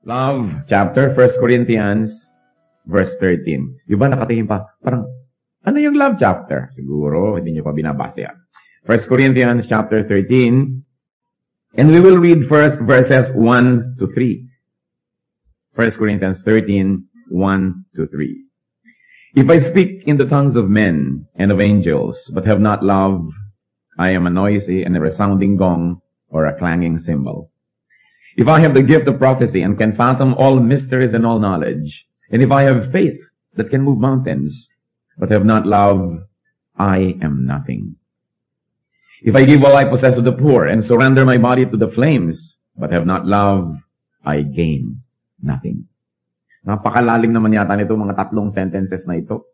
Love chapter, 1 Corinthians, verse 13. Yung ba nakatingin pa? Parang, ano yung love chapter? Siguro, hindi nyo pa binabasa yan. 1 Corinthians chapter 13. And we will read first verses 1 to 3. 1 Corinthians 13, 1 to 3. If I speak in the tongues of men and of angels, but have not love, I am a noisy and a resounding gong or a clanging cymbal. If I have the gift of prophecy and can fathom all mysteries and all knowledge, and if I have faith that can move mountains, but have not love, I am nothing. If I give all I possess to the poor and surrender my body to the flames, but have not love, I gain nothing. Napakalalim naman yata nito mga tatlong sentences na ito.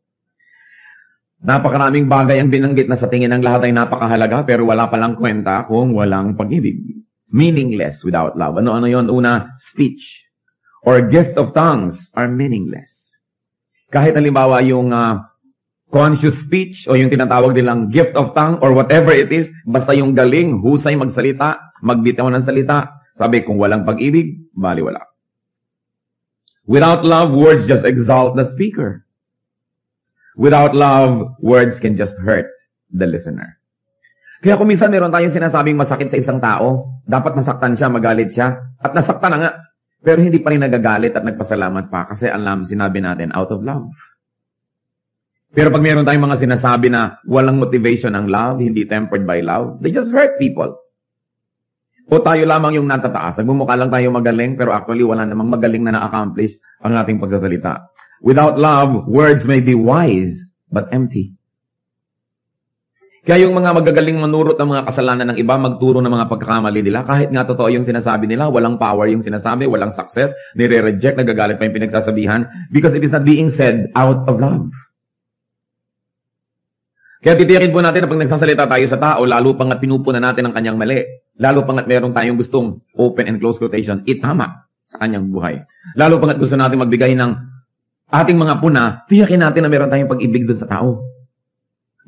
Napakaraming bagay ang binanggit na sa tingin ng lahat ay napakahalaga, pero wala palang kwenta kung walang pag-ibig. Meaningless without love. Ano yon? Una, speech or gift of tongues are meaningless. Kahit halimbawa yung conscious speech o yung tinatawag nilang gift of tongue or whatever it is, basta yung galing, husay magsalita, magbitaw ng salita, sabi kung walang pag-ibig, baliwala. Without love, words just exalt the speaker. Without love, words can just hurt the listener. Kaya kung minsan meron tayong sinasabing masakit sa isang tao, dapat masaktan siya, magalit siya, at nasaktan na nga. Pero hindi pa rin nagagalit at nagpasalamat pa kasi alam, sinabi natin, out of love. Pero pag meron tayong mga sinasabi na walang motivation ang love, hindi tempered by love, they just hurt people. O tayo lamang yung natataas. Nagmumukha lang tayo magaling, pero actually wala namang magaling na na-accomplish ang ating pagsasalita. Without love, words may be wise, but empty. Kaya yung mga magagaling manurot ng mga kasalanan ng iba, magturo ng mga pagkakamali nila, kahit nga totoo yung sinasabi nila, walang power yung sinasabi, walang success, nire-reject, nagagalit pa yung pinagsasabihan, because it is not being said out of love. Kaya titiyakin po natin na pag nagsasalita tayo sa tao, lalo pang at pinupunan natin ang kanyang mali, lalo pang at meron tayong gustong open and close quotation, itama sa kanyang buhay. Lalo pang at gusto natin magbigay ng ating mga puna, tiyakin natin na meron tayong pag-ibig dun sa tao.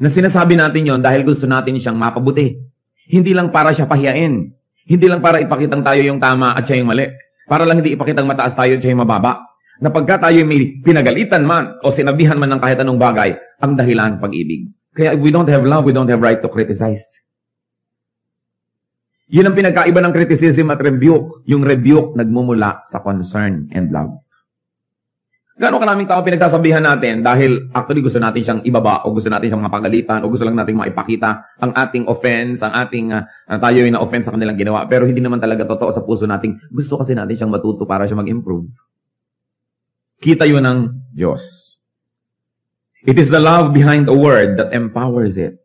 Na sinasabi natin yon dahil gusto natin siyang mapabuti. Hindi lang para siya pahiyain. Hindi lang para ipakitang tayo yung tama at siya yung mali. Para lang hindi ipakitang mataas tayo at siya yung mababa. Na pagka tayo may pinagalitan man o sinabihan man ng kahit anong bagay, ang dahilan pag-ibig. Kaya if we don't have love, we don't have right to criticize. Yun ang pinagkaiba ng criticism at rebuke. Yung rebuke nagmumula sa concern and love. Gano'ng karaming tao pinagsasabihan natin dahil actually gusto natin siyang ibaba o gusto natin siyang mapagalitan o gusto lang natin maipakita ang ating offense, ang ating tayo yung na-offense sa kanilang ginawa. Pero hindi naman talaga totoo sa puso natin. Gusto kasi natin siyang matuto para siya mag-improve. Kita yun ng Diyos. It is the love behind the word that empowers it.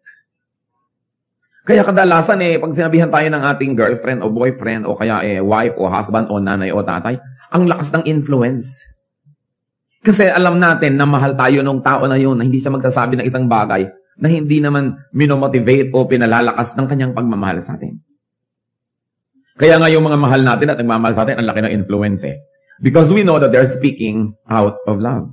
Kaya kadalasan pag sinabihan tayo ng ating girlfriend o boyfriend o kaya wife o husband o nanay o tatay, ang lakas ng influence. Kasi alam natin na mahal tayo ng tao na yun, na hindi siya magsasabi ng isang bagay na hindi naman minomotivate o pinalalakas ng kanyang pagmamahal sa atin. Kaya nga yung mga mahal natin at nagmamahal sa atin, ang laki ng influence Because we know that they're speaking out of love.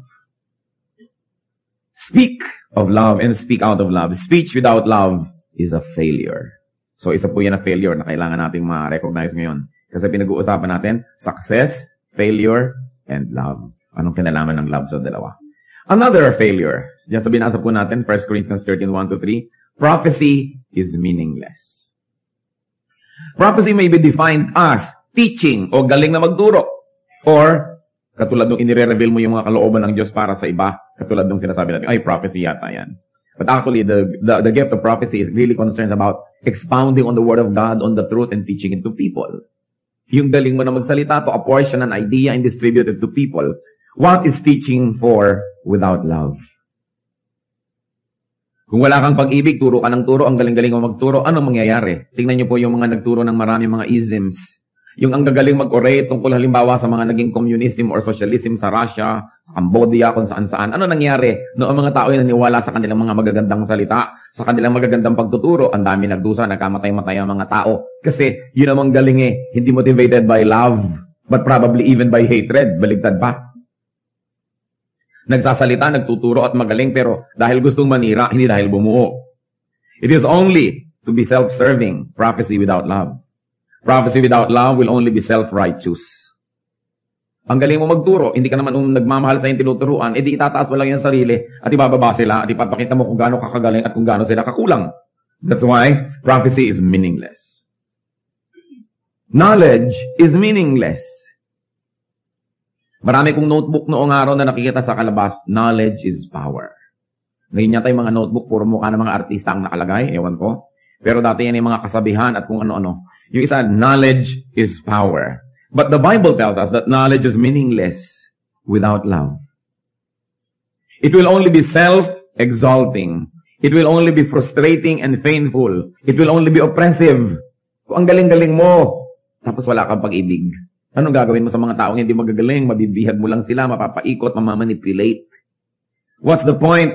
Speak of love and speak out of love. Speech without love is a failure. So isa po yan na failure na kailangan nating ma-recognize ngayon. Kasi pinag-uusapan natin, success, failure, and love. Anong kinalaman ng love sa dalawa? Another failure. Diyan sa binasa po natin, 1 Corinthians 13, 1-3. Prophecy is meaningless. Prophecy may be defined as teaching o galing na magturo. Or, katulad nung inire-reveal mo yung mga kalooban ng Diyos para sa iba, katulad nung sinasabi natin, ay, prophecy yata yan. But actually, the gift of prophecy is really concerned about expounding on the Word of God, on the truth, and teaching it to people. Yung galing mo na magsalita to apportion an idea and distribute it to people. What is teaching for without love? Kung wala kang pag-ibig, turo ka ng turo, ang galing-galing mo magturo, anong mangyayari? Tingnan niyo po yung mga nagturo ng maraming mga isms. Yung ang gagaling mag-orate tungkol halimbawa sa mga naging communism or socialism sa Russia, Cambodia, kung saan-saan. Ano nangyari? No, ang mga tao yung naniwala sa kanilang mga magagandang salita, sa kanilang magagandang pagtuturo, ang dami nagdusa, nagkamatay-matay ang mga tao. Kasi yun namang galing hindi motivated by love, but probably even by hatred. Baligtad pa. Nagsasalita, nagtuturo at magaling pero dahil gustong manira, hindi dahil bumuo. It is only to be self-serving, prophecy without love. Prophecy without love will only be self-righteous. Ang galing mo magturo, hindi ka naman nagmamahal sa yung tinuturuan, edi itataas mo lang yung sarili at ibababa sila at ipapakita mo kung gaano kakagaling at kung gaano sila kakulang. That's why prophecy is meaningless. Knowledge is meaningless. Marami kong notebook noong araw na nakikita sa kalabas, knowledge is power. Ngayon yata yung mga notebook, puro mukha ng mga artista ang nakalagay, ewan ko. Pero dati yan yung mga kasabihan at kung ano-ano. Yung isa, knowledge is power. But the Bible tells us that knowledge is meaningless without love. It will only be self-exalting. It will only be frustrating and painful. It will only be oppressive. Kung ang galing-galing mo, tapos wala kang pag-ibig. Anong gagawin mo sa mga taong hindi magagaling? Mabibihag mo lang sila, mapapaikot, mamamanipulate. What's the point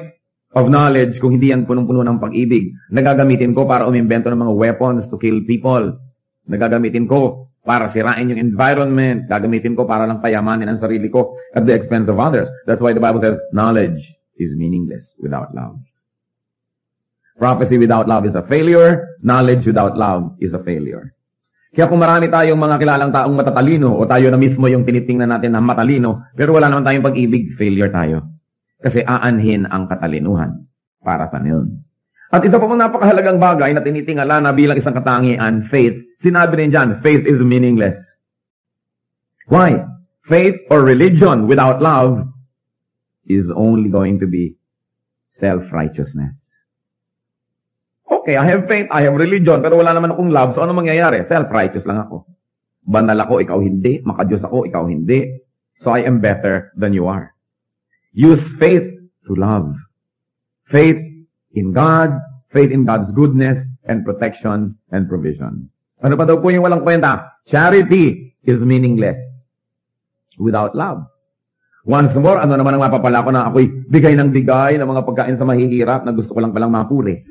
of knowledge kung hindi yan punong-puno ng pag-ibig? Nagagamitin ko para umimbento ng mga weapons to kill people. Nagagamitin ko para sirain yung environment. Gagamitin ko para lang payamanin ang sarili ko at the expense of others. That's why the Bible says, knowledge is meaningless without love. Prophecy without love is a failure. Knowledge without love is a failure. Kaya kung marami tayong mga kilalang taong matatalino o tayo na mismo yung tinitingnan natin na matalino, pero wala naman tayong pag-ibig, failure tayo. Kasi aanhin ang katalinuhan para sa yun. At isa pa pang napakahalagang bagay na tinitingala na bilang isang katangian, faith. Sinabi rin dyan, faith is meaningless. Why? Faith or religion without love is only going to be self-righteousness. Okay, I have faith, I have religion, pero wala naman akong love, so ano mangyayari? Self-righteous lang ako. Banal ako, ikaw hindi. Makadiyos ako, ikaw hindi. So I am better than you are. Use faith to love. Faith in God, faith in God's goodness and protection and provision. Ano pa daw po yung walang kwenta? Charity is meaningless without love. Once more, ano naman ang mapapala ko na ako'y bigay ng mga pagkain sa mahihirap na gusto ko lang palang mapuri.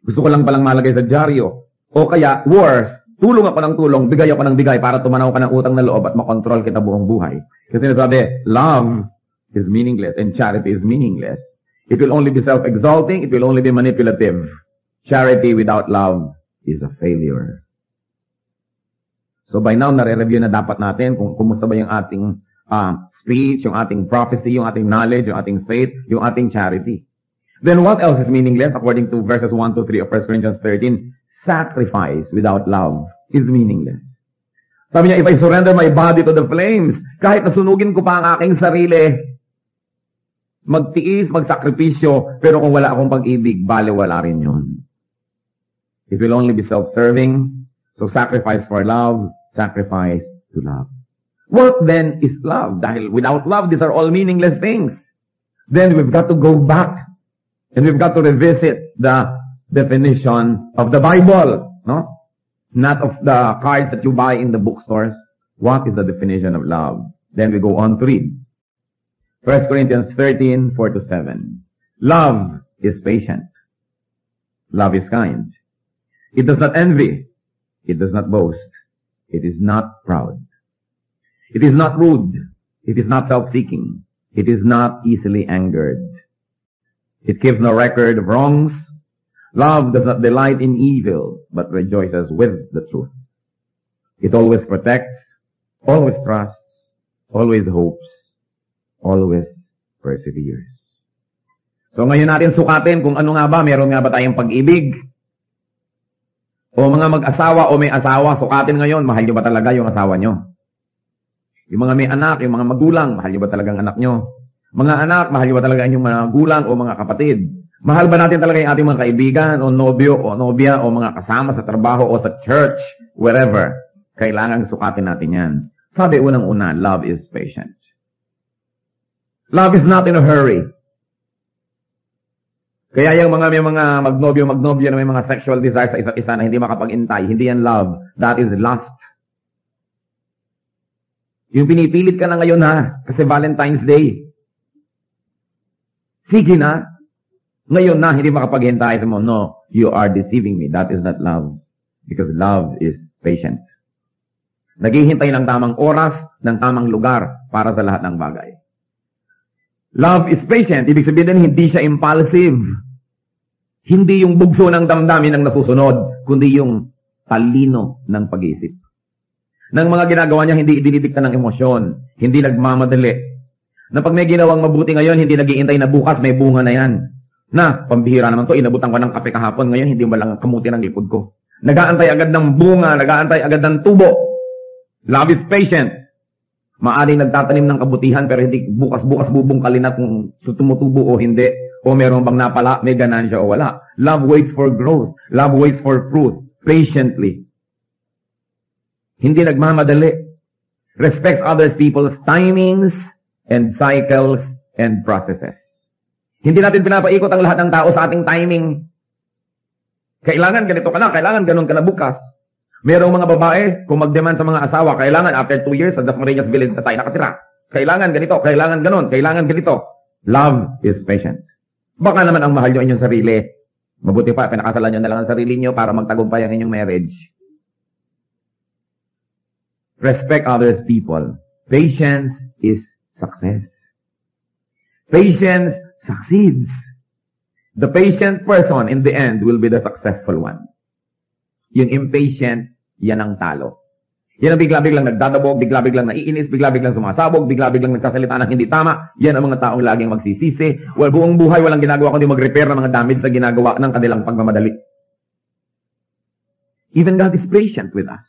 Gusto ko lang palang malagay sa dyaryo. O kaya, worse, tulong ako ng tulong, bigay ako ng bigay para tumanaw ka ng utang na loob at makontrol kita buong buhay. Kasi nasabi, love is meaningless and charity is meaningless. It will only be self-exalting, it will only be manipulative. Charity without love is a failure. So by now, nare-review na dapat natin kung kumusta ba yung ating speech, yung ating prophecy, yung ating knowledge, yung ating faith, yung ating charity. Then what else is meaningless? According to verses 1 to 3 of 1 Corinthians 13, sacrifice without love is meaningless. Sabi niya, if I surrender my body to the flames, kahit nasunugin ko pa ang aking sarili, magtiis, magsakripisyo, pero kung wala akong pag-ibig, baliwala rin yun. It will only be self-serving, so sacrifice for love, sacrifice to love. What then is love? Dahil without love, these are all meaningless things. Then we've got to go back and we've got to revisit the definition of the Bible, no? Not of the cards that you buy in the bookstores. What is the definition of love? Then we go on to read. 1 Corinthians 13, 4-7. Love is patient. Love is kind. It does not envy. It does not boast. It is not proud. It is not rude. It is not self-seeking. It is not easily angered. It keeps no record of wrongs. Love does not delight in evil, but rejoices with the truth. It always protects, always trusts, always hopes, always perseveres. So ngayon natin sukatin kung ano nga ba, meron nga ba tayong pag-ibig? O mga mag-asawa o may asawa, sukatin ngayon, mahal nyo ba talaga yung asawa nyo? Yung mga may anak, yung mga magulang, mahal nyo ba talagang anak nyo? Mga anak, mahal nyo ba talaga inyong mga magulang o mga kapatid? Mahal ba natin talaga yung ating mga kaibigan o nobyo o nobya o mga kasama sa trabaho o sa church, wherever? Kailangan sukatin natin yan. Sabi unang-una, love is patient. Love is not in a hurry. Kaya yung may mga magnobyo na may mga sexual desires sa isa't isa na hindi makapag-intay, hindi yan love. That is lust. Yung pinipilit ka na ngayon ha, kasi Valentine's Day. Sige na. Ngayon na, hindi makapaghintay mo. No, you are deceiving me. That is not love. Because love is patient. Naghihintay ng tamang oras, ng tamang lugar para sa lahat ng bagay. Love is patient. Ibig sabihin din, hindi siya impulsive. Hindi yung bugso ng damdamin ang nasusunod, kundi yung talino ng pag-iisip. Ng mga ginagawa niya, hindi idinidikta ng emosyon. Hindi nagmamadali. Na pag may ginawang mabuti ngayon, hindi nag-iintay na bukas, may bunga na yan. Na, pambihira naman to, inabutan ko ng kape kahapon, ngayon hindi mo lang kamuti ng likod ko. Nag-aantay agad ng bunga, nag-aantay agad ng tubo. Love is patient. Maaring nagtatanim ng kabutihan, pero hindi bukas-bukas bubungkalin na kung tumutubo o hindi. O meron bang napala, may ganansya o wala. Love waits for growth. Love waits for fruit. Patiently. Hindi nagmamadali. Respects others people's timings and cycles and processes. Hindi natin pinapaikot ang lahat ng tao sa ating timing. Kailangan ganito ka na, kailangan ganun ka na bukas. Merong mga babae, kung mag-demand sa mga asawa, kailangan after 2 years, sa Dasmariñas Village na tayo nakatira. Kailangan ganito, kailangan ganun, kailangan ganito. Love is patient. Baka naman ang mahal nyo inyong sarili. Mabuti pa, pinakasalan nyo na lang ang sarili nyo para magtagumpay ang inyong marriage. Respect others people. Patience is success. Patience succeeds. The patient person in the end will be the successful one. Yung impatient, yan ang talo. Yan ang bigla-biglang nagdadabog, bigla-biglang naiinis, bigla-biglang sumasabog, bigla-biglang nagsasalita ng hindi tama. Yan ang mga taong laging magsisisi. Well, buong buhay walang ginagawa kundi mag-repair ng mga damage sa ginagawa ng kanilang pagmamadali. Even God is patient with us.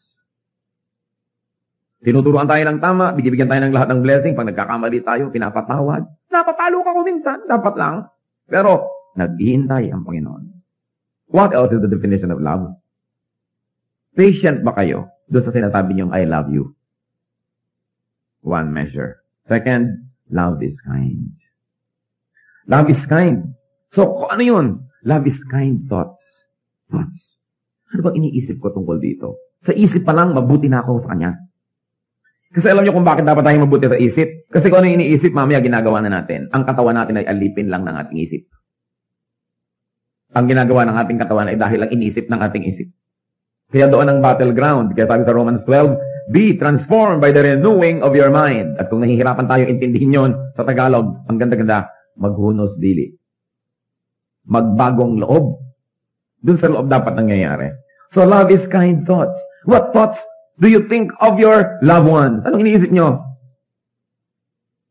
Tinuturuan tayo ng tama, bigyan tayo ng lahat ng blessing. Pag nagkakamali tayo, pinapatawad. Napapalo ka ko minsan, dapat lang. Pero, naghihintay ang Panginoon. What else is the definition of love? Patient ba kayo doon sa sinasabi niyong I love you? One measure. Second, love is kind. Love is kind. So, ano yun? Love is kind thoughts. Thoughts. Ano bang iniisip ko tungkol dito? Sa isip pa lang, mabuti na ako sa kanya. Kasi alam niyo kung bakit dapat tayo mabuti sa isip? Kasi kung ano yung iniisip, mamaya ginagawa na natin. Ang katawan natin ay alipin lang ng ating isip. Ang ginagawa ng ating katawan ay dahil lang iniisip ng ating isip. Kaya doon ang battleground. Kaya sabi sa Romans 12, be transformed by the renewing of your mind. At kung nahihirapan tayo intindihin yon sa Tagalog, ang ganda-ganda, maghunos dili. Magbagong loob. Doon sa loob dapat nangyayari. So love is kind thoughts. What thoughts do you think of your loved ones? Anong iniisip nyo?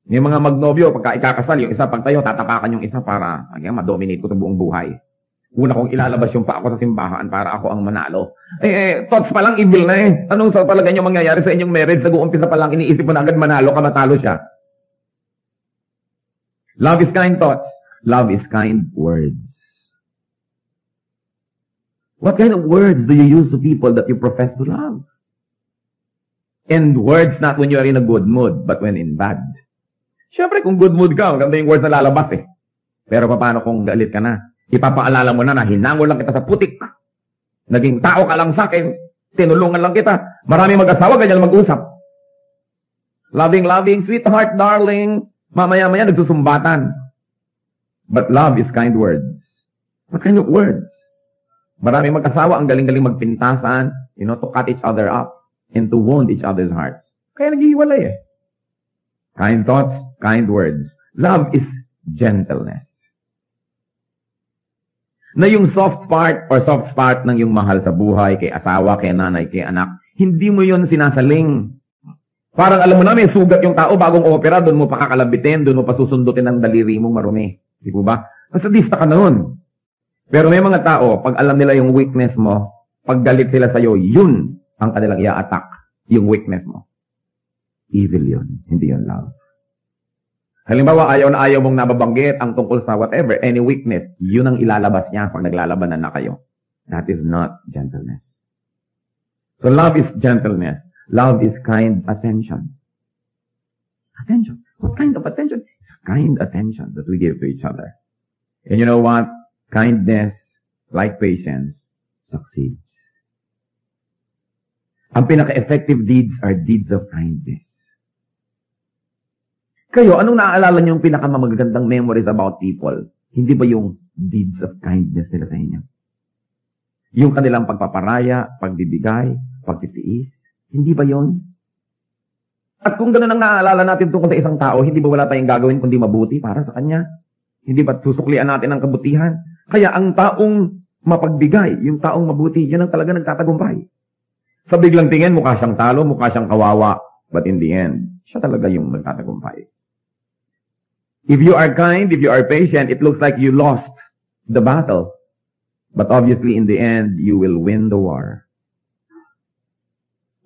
Yung mga magnobyo, pagka ikakasal, yung isa pagtayo, tatapakan yung isa para ma-dominate ko ito buong buhay. Una kong ilalabas yung pa ako sa simbahan para ako ang manalo. Thoughts pa lang, evil na eh. Anong sa palagay nyo mangyayari sa inyong marriage? Nag-uumpisa pa lang, iniisip mo na agad manalo ka, matalo siya. Love is kind thoughts. Love is kind words. What kind of words do you use to people that you profess to love? And words not when you are in a good mood, but when in bad. Siyempre, kung good mood ka, maganda yung words na lalabas eh. Pero paano kung galit ka na? Ipapaalala mo na hinangol lang kita sa putik. Naging tao ka lang sa akin. Tinulungan lang kita. Maraming mag-asawa, ganyan mag-usap. Loving, sweetheart, darling. Mamaya-maya nagsusumbatan. But love is kind words. What kind of words? Maraming mag-asawa, ang galing-galing magpintasan, to cut each other up and to wound each other's hearts. Kaya naghihiwalay eh. Kind thoughts, kind words. Love is gentleness. Na yung soft part or soft spot ng yung mahal sa buhay, kay asawa, kay nanay, kay anak, hindi mo yun sinasaling. Parang alam mo na, may sugat yung tao, bagong opera, doon mo pa kakalabitin, doon mo pa susundutin ang daliri mong marumi. Di po ba? Masadista ka noon. Pero may mga tao, pag alam nila yung weakness mo, pag galit sila sa'yo, yun ang kanilang i-attack, yung weakness mo. Evil yun, hindi yun love. Halimbawa, ayaw na ayaw mong nababanggit ang tungkol sa whatever, any weakness, yun ang ilalabas niya pag naglalabanan na kayo. That is not gentleness. So love is gentleness. Love is kind attention. Attention. What kind of attention? It's kind attention that we give to each other. And you know what? Kindness, like patience, succeeds. Ang pinaka-effective deeds are deeds of kindness. Kayo, anong naaalala niyo yung pinakamagagandang memories about people? Hindi ba yung deeds of kindness nila sa inyo? Yung kanilang pagpaparaya, pagbibigay, pagtitiis? Hindi ba yon? At kung gano'n ang naaalala natin tungkol sa isang tao, hindi ba wala tayong gagawin kundi mabuti para sa kanya? Hindi ba susuklian natin ang kabutihan? Kaya ang taong mapagbigay, yung taong mabuti, yun ang talaga nagtatagumpay. Sa biglang tingin, mukha siyang talo, mukha siyang kawawa. But in the end, siya talaga yung magtatagumpay. If you are kind, if you are patient, it looks like you lost the battle. But obviously, in the end, you will win the war.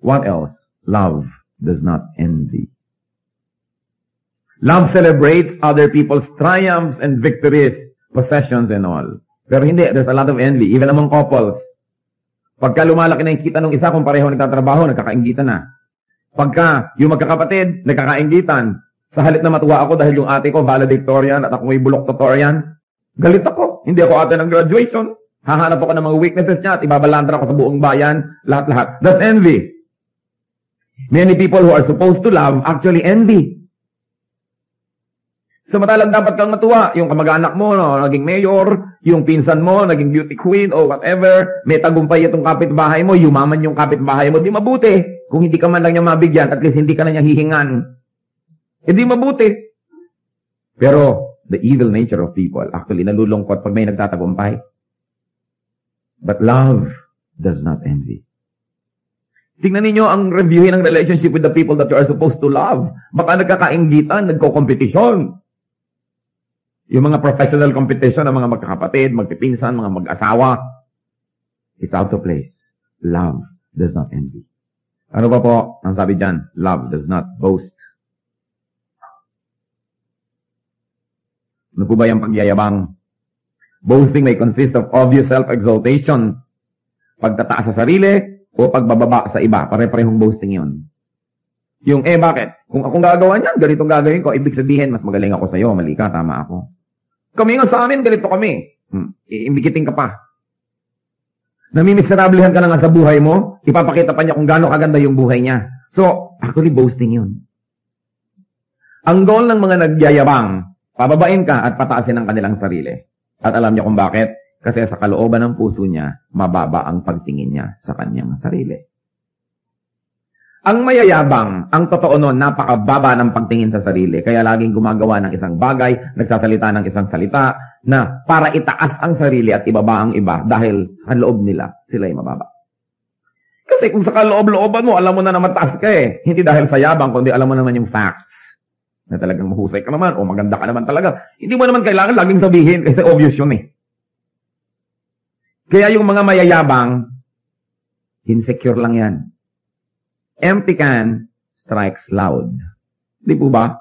What else? Love does not envy. Love celebrates other people's triumphs and victories, possessions and all. Pero hindi, there's a lot of envy, even among couples. Pagka lumalaki na yung kita ng isa, kung pareho nagtatrabaho, nagkakainggitan na. Pagka yung magkakapatid, nagkakainggitan. Sa halip na matuwa ako dahil yung ate ko valedictorian at ako may bulok-totorian, galit ako. Hindi ako ate ng graduation. Hahanap ako ng mga weaknesses niya at ibabalandra ako sa buong bayan, lahat-lahat. That's envy. Many people who are supposed to love actually envy. Samantalang dapat kang matuwa. Yung kamag-anak mo, no, naging mayor, yung pinsan mo, naging beauty queen, o whatever, may tagumpay itong kapitbahay mo, yumaman yung kapitbahay mo, di mabuti. Kung hindi ka man lang niya mabigyan, at least hindi ka na niya hihingan. Hindi mabuti. Pero, the evil nature of people, actually, nalulungkot pag may nagtatagumpay. But love does not envy. Tingnan ninyo ang reviewin ng relationship with the people that you are supposed to love. Baka nagkakainggitan, nagko-competition. Yung mga professional competition ng mga magkakapatid, magpipinsan, mga mag-asawa. It's out of place. Love does not envy. Ano ba po ang sabi dyan? Love does not boast. Ano po ba yung pagyayabang? Boasting may consist of obvious self-exaltation. Pagtataas sa sarili o pagbababa sa iba. Pare-parehong boasting yun. Yung, bakit? Kung akong gagawa niyan, ganitong gagawin ko, ibig sabihin, mas magaling ako sa'yo, mali ka, tama ako. Kami nga sa amin, ganito kami. Imbikitin ka pa. Namimiserablehan ka na nga sa buhay mo, ipapakita pa niya kung gaano kaganda yung buhay niya. So, actually, boasting yun. Ang goal ng mga nagyayabang, pababain ka at pataasin ang kanilang sarili. At alam niyo kung bakit? Kasi sa kalooban ng puso niya, mababa ang pagtingin niya sa kanyang sarili. Ang mayayabang, ang totoo nun, napakababa ng pagtingin sa sarili. Kaya laging gumagawa ng isang bagay, nagsasalita ng isang salita, na para itaas ang sarili at ibaba ang iba dahil sa loob nila, sila ay mababa. Kasi kung sa kaloob-looban mo, alam mo na mataas ka eh. Hindi dahil sa yabang, kundi alam mo naman yung facts. Na talagang mahusay ka naman, o maganda ka naman talaga. Hindi mo naman kailangan laging sabihin, kasi obvious yun eh. Kaya yung mga mayayabang, insecure lang yan. Empty can strikes loud. Di po ba?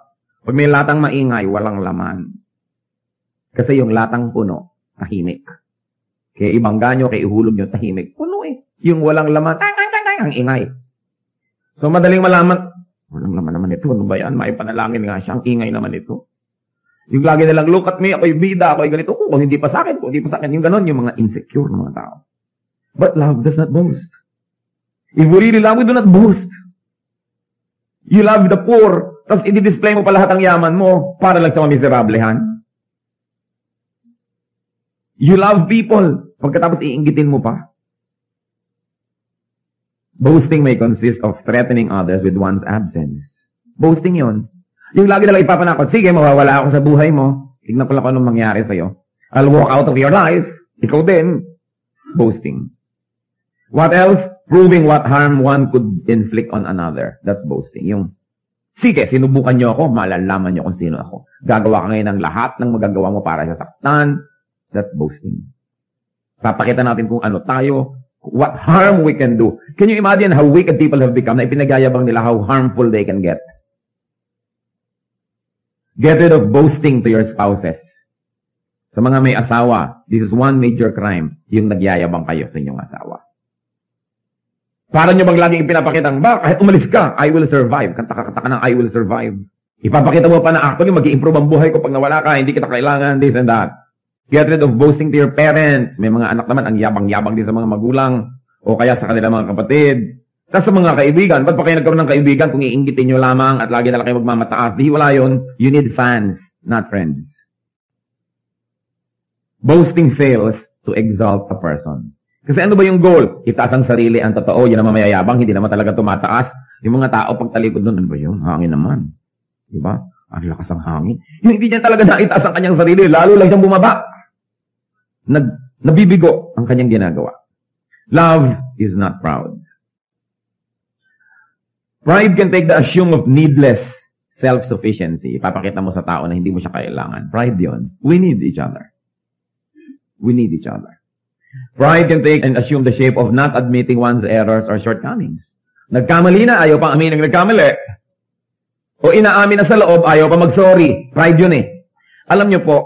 Pag may latang maingay, walang laman. Kasi yung latang puno, tahimik. Kaya ibangga nyo, kaya ihulog nyo, tahimik. Puno eh. Yung walang laman, ang ingay. So madaling malaman, walang laman naman ito. Ano ba yan? May panalangin nga siya. Ang ingay naman ito. Yung lagi nalang, look at me, ako'y bida, ako'y ganito. Kung hindi pa sa akin, kung hindi pa sa akin. Yung ganon, yung mga insecure ng mga tao. But love does not boast. If we really love, we do not boast. You love the poor, tapos i-display mo pa lahat ang yaman mo para lang sa mamiserablehan. You love people, pagkatapos iinggitin mo pa. Boasting may consist of threatening others with one's absence. Boasting yon. Yung lagi nalang ipapanakot, sige, mawawala ako sa buhay mo. Tignan ko lang anong mangyari sa'yo. I'll walk out of your life. Ikaw din. Boasting. What else? Proving what harm one could inflict on another. That's boasting. Yung, sige, sinubukan nyo ako, malalaman nyo kung sino ako. Gagawa ka ngayon ng lahat ng magagawa mo para sa saktan. That's boasting. Papakita natin kung ano tayo, what harm we can do. Can you imagine how wicked people have become na ipinagyayabang nila how harmful they can get? Get rid of boasting to your spouses. Sa mga may asawa, this is one major crime, yung nagyayabang kayo sa inyong asawa. Para nyo bang laging ipinapakita, kahit umalis ka, I will survive. Kanta ka ng I will survive. Ipapakita mo pa na actually mag-i-improve ang buhay ko pag nawala ka, hindi kita kailangan, this and that. Get rid of boasting to your parents. May mga anak naman, ang yabang-yabang din sa mga magulang o kaya sa kanilang mga kapatid. Tapos sa mga kaibigan, ba't pa kayo nagkaroon ng kaibigan kung iinggitin nyo lamang at lagi na lang kayo magmamataas? Di wala yun. You need fans, not friends. Boasting fails to exalt a person. Kasi ano ba yung goal? Itaas ang sarili, ang totoo, yun ang mamayayabang, hindi naman talaga tumataas. Yung mga tao pagtalikod doon, ano ba yun? Hangin naman. Diba? Ang lakas ang hangin. Yung hindi niya talaga naitaas ang kanyang sarili, lalo lang siyang bumaba. Nabibigo ang kanyang ginagawa. Love is not proud. Pride can take the assume of needless self-sufficiency. Ipapakita mo sa tao na hindi mo siya kailangan. Pride yun. We need each other. We need each other. Pride can take and assume the shape of not admitting one's errors or shortcomings. Nagkamali na, ayaw pang aminin ng nagkamali. O inaamin na sa loob, ayaw pa mag-sorry. Pride yun eh. Alam nyo po,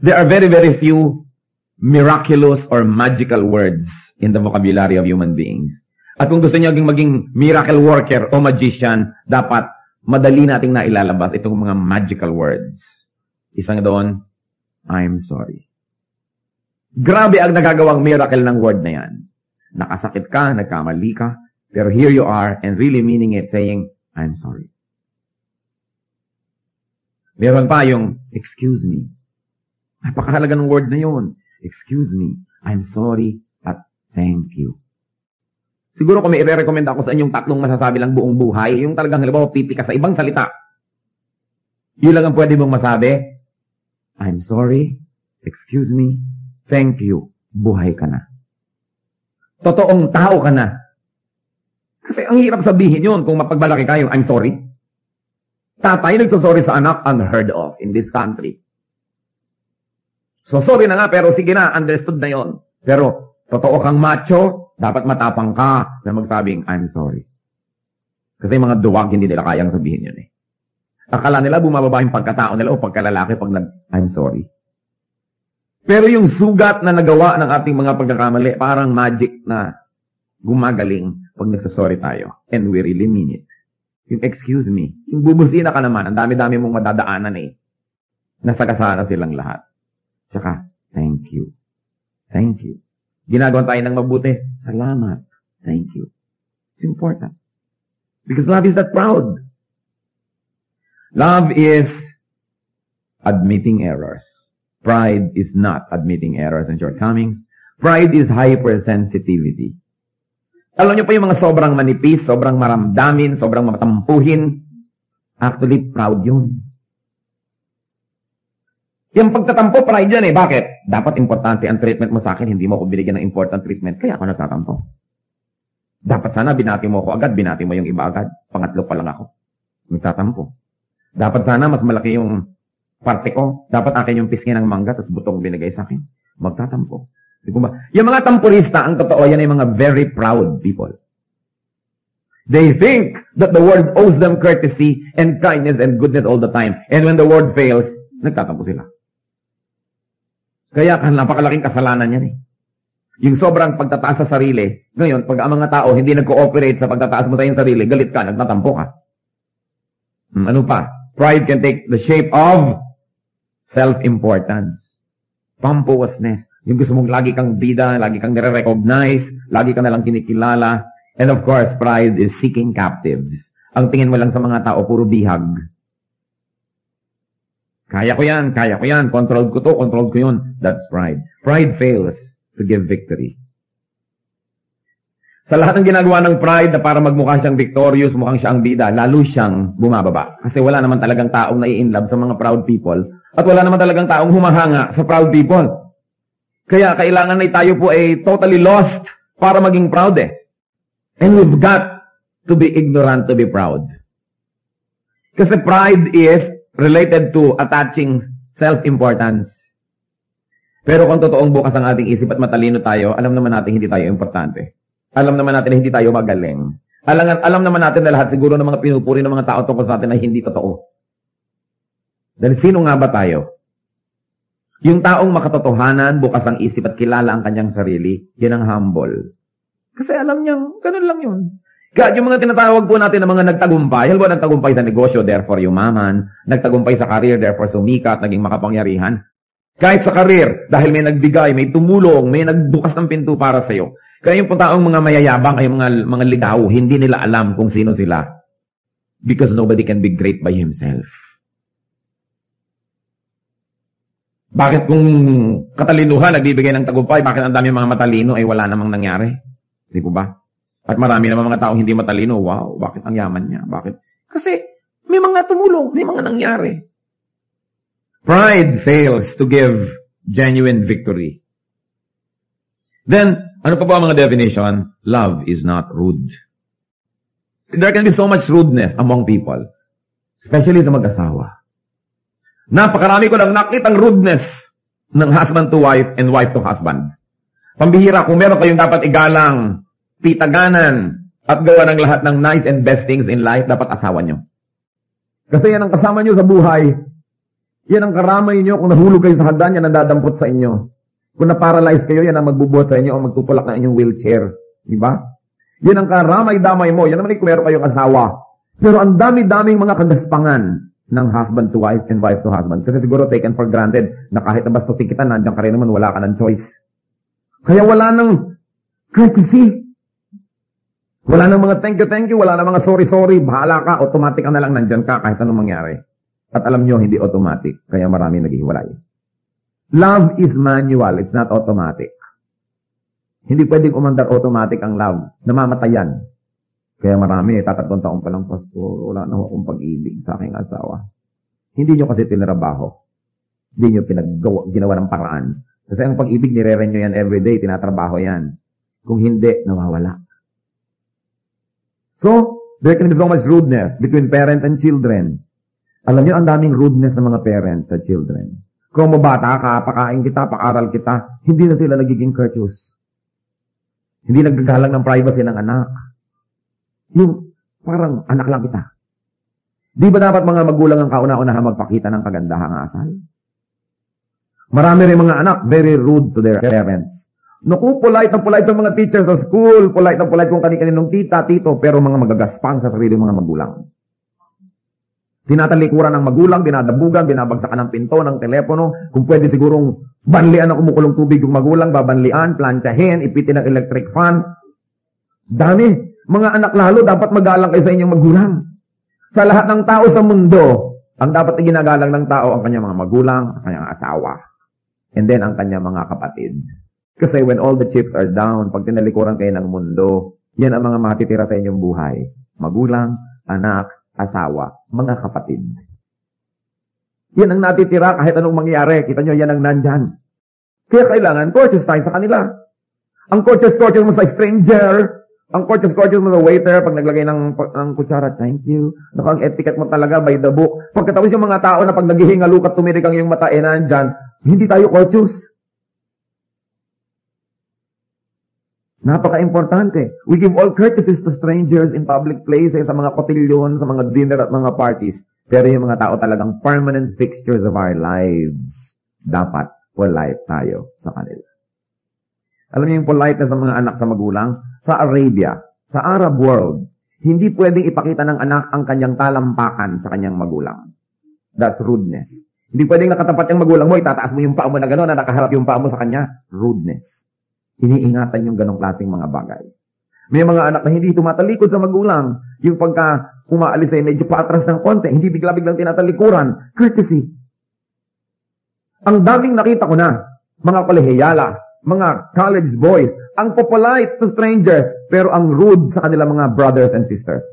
there are very, very few miraculous or magical words in the vocabulary of human beings. At kung gusto niyo maging miracle worker o magician, dapat madali nating nailalabas itong mga magical words. Isang doon, I'm sorry. Grabe ang nagagawang miracle ng word na yan. Nakasakit ka, nagkamali ka, pero here you are and really meaning it, saying, I'm sorry. Meron pa yung, excuse me. Napakahalaga ng word na yun. Excuse me, I'm sorry, at thank you. Siguro kung may i-recommend ako sa inyong tatlong masasabi lang buong buhay, yung talagang halimbawa pipi ka sa ibang salita. Yun lang ang pwede mong masabi. I'm sorry, excuse me, thank you, buhay ka na. Totoong tao ka na. Kasi ang hirap sabihin yun kung mapagbalaki kayo, I'm sorry. Tatay nagsosorry sa anak, unheard of in this country. So sorry na nga, pero sige na, understood na yon. Pero totoo kang macho, dapat matapang ka na magsabing, I'm sorry. Kasi mga duwag, hindi nila kayang sabihin yun eh. Akala nila bumababa yung pagkatao nila o pagkalalaki pag I'm sorry. Pero yung sugat na nagawa ng ating mga pagkakamali, parang magic na gumagaling pag nagsasorry tayo. And we really mean it. Yung excuse me, yung bubusina ka naman, ang dami-dami mong madadaanan eh. Nasagasana silang lahat. Tsaka, thank you. Thank you. Ginagawa tayo ng mabuti. Salamat. Thank you. It's important. Because love is that proud. Love is admitting errors. Pride is not admitting errors and shortcomings. Pride is hypersensitivity. Alam niyo po yung mga sobrang manipis, sobrang maramdamin, sobrang matampuhin. Actually, proud yun. Yung pagtatampo, pride yan eh. Bakit? Dapat importante ang treatment mo sa akin, hindi mo ako binigyan ng important treatment, kaya ako nagtatampo. Dapat sana binati mo ako agad, binati mo yung iba agad. Pangatlo pa lang ako. Nagtatampo. Dapat sana mas malaki yung parte ko. Dapat akin yung pisngi ng mangga, tapos butong binigay sa akin. Magtatampo. Yung mga tampurista, ang totoo, yan ay mga very proud people. They think that the world owes them courtesy and kindness and goodness all the time. And when the world fails, nagtatampo sila. Kaya napakalaking kasalanan yan eh. Yung sobrang pagtataas sa sarili, ngayon, pag ang mga tao hindi nag-cooperate sa pagtataas mo sa iyong sarili, galit ka, nagtatampo ka. Ano pa? Pride can take the shape of self-importance. Pompousness. Yung gusto mong lagi kang bida, lagi kang nire-recognize, lagi ka nalang kinikilala. And of course, pride is seeking captives. Ang tingin mo lang sa mga tao, puro bihag. Kaya ko yan, controlled ko to, controlled ko yun. That's pride. Pride fails to give victory. Sa lahat ng ginagawa ng pride na para magmukha siyang victorious, mukhang siya ang bida, lalo siyang bumababa. Kasi wala naman talagang taong nai-inlove sa mga proud people at wala naman talagang taong humahanga sa proud people. Kaya kailangan na tayo po ay totally lost para maging proud eh. And we've got to be ignorant to be proud. Kasi pride is related to attaching self-importance. Pero kung totoong bukas ang ating isip at matalino tayo, alam naman natin hindi tayo importante. Alam naman natin na hindi tayo magaling. Alam naman natin na lahat siguro ng mga pinupuri ng mga tao tungkol sa atin ay hindi totoo. Dahil sino nga ba tayo? Yung taong makatotohanan, bukas ang isip at kilala ang kanyang sarili, yun ang humble. Kasi alam niyang, ganun lang yun. Kaya yung mga tinatawag po natin ng mga nagtagumpay, halimbawa nagtagumpay sa negosyo, therefore yumaman, nagtagumpay sa career, therefore sumikat, naging makapangyarihan. Kahit sa career, dahil may nagbigay, may tumulong, may nagbukas ng pinto para sa'yo. Kaya yung taong mga mayayabang ay mga ligaw, hindi nila alam kung sino sila. Because nobody can be great by himself. Bakit kung katalinuhan nagbibigay ng tagumpay, bakit ang dami mga matalino ay wala namang nangyari? Di po ba? At marami naman mga taong hindi matalino. Wow, bakit ang yaman niya? Bakit? Kasi may mga tumulong, may mga nangyari. Pride fails to give genuine victory. Then, ano pa ba ang mga definition? Love is not rude. There can be so much rudeness among people. Especially sa mag-asawa. Napakarami ko nang nakitang rudeness ng husband to wife and wife to husband. Pambihira, kung meron kayong dapat igalang, pitaganan, at gawa ng lahat ng nice and best things in life, dapat asawa nyo. Kasi yan ang kasama nyo sa buhay. Yan ang karamay nyo. Kung nahulog kayo sa hagdan, yan ang dadampot sa inyo. Kung na-paralyze kayo, yan ang magbubuhat sa inyo o magtutulak ng inyong wheelchair. Diba? Yan ang karamay-damay mo. Yan naman kung meron kayong asawa. Pero ang dami-daming mga kagaspangan ng husband to wife and wife to husband. Kasi siguro taken for granted na kahit nabastusin kita, nandiyan ka rin naman, wala ka ng choice. Kaya wala ng courtesy. Wala ng mga thank you, wala ng mga sorry, bahala ka, automatic ka na lang nandyan ka kahit anong mangyari. At alam nyo, hindi automatic. Kaya marami naghihiwalay. Love is manual, it's not automatic. Hindi pwedeng umandar automatic ang love. Namamatayan. Kaya marami, 3 taon pa lang, Pastor, wala na akong pag-ibig sa aking asawa. Hindi nyo kasi tinrabaho. Hindi nyo ginawa ng paraan. Kasi ang pag-ibig, nire-renew nyo yan everyday, tinatrabaho yan. Kung hindi, nawawala. So, there can be so much rudeness between parents and children. Alam niyo, ang daming rudeness ng mga parents sa children. Kung mabata ka, pakain kita, pakaral kita, hindi na sila nagiging courteous. Hindi nagagalang ng privacy ng anak. Yung parang anak lang kita. Di ba dapat mga magulang ang kauna-unahan magpakita ng kagandahang asal? Marami rin mga anak, very rude to their parents. Naku, polite na polite sa mga teachers sa school, polite na polite kung kani-kaninong tita, tito, pero mga magagaspang sa sarili mga magulang. Tinatalikuran ng magulang, dinadabugan, binabagsakan ng pinto, ng telepono, kung pwede sigurong banlian ng kumukulong tubig yung magulang, babanlian, plantsahin, ipitin ng electric fan. Dami. Mga anak lalo, dapat magalang kayo sa inyong magulang. Sa lahat ng tao sa mundo, ang dapat na ginagalang ng tao, ang kanyang mga magulang, ang kanyang asawa, and then ang kanyang mga kapatid. Kasi when all the chips are down, pag tinalikuran kayo ng mundo, yan ang mga matitira sa inyong buhay. Magulang, anak, asawa, mga kapatid. Yan ang natitira kahit anong mangyari. Kita nyo, yan ang nandyan. Kaya kailangan, courteous tayo sa kanila. Ang courteous mo sa stranger, ang courteous mo sa waiter, pag naglagay ng kutsara, thank you. Ang etiquette mo talaga by the book. Pagkatapos yung mga tao na pag naghihingaluk at tumirik ang iyong mata, nandyan, hindi tayo courteous. Napaka-importante. We give all courtesies to strangers in public places, sa mga kotilyon, sa mga dinner at mga parties. Pero yung mga tao talagang permanent fixtures of our lives. Dapat polite tayo sa kanila. Alam niyo yung politeness sa mga anak sa magulang? Sa Arabia, sa Arab world, hindi pwedeng ipakita ng anak ang kanyang talampakan sa kanyang magulang. That's rudeness. Hindi pwedeng nakatapat yung magulang mo, itataas mo yung paa mo na gano'n, na nakaharap yung paa mo sa kanya. Rudeness. Iniingatan yung ganong klaseng mga bagay. May mga anak na hindi tumatalikod sa magulang. Yung pagka umaalis ay medyo paatras ng konti, hindi bigla-biglang tinatalikuran. Courtesy. Ang daming nakita ko na, mga kolehiyala, mga college boys, ang polite to strangers, pero ang rude sa kanila mga brothers and sisters.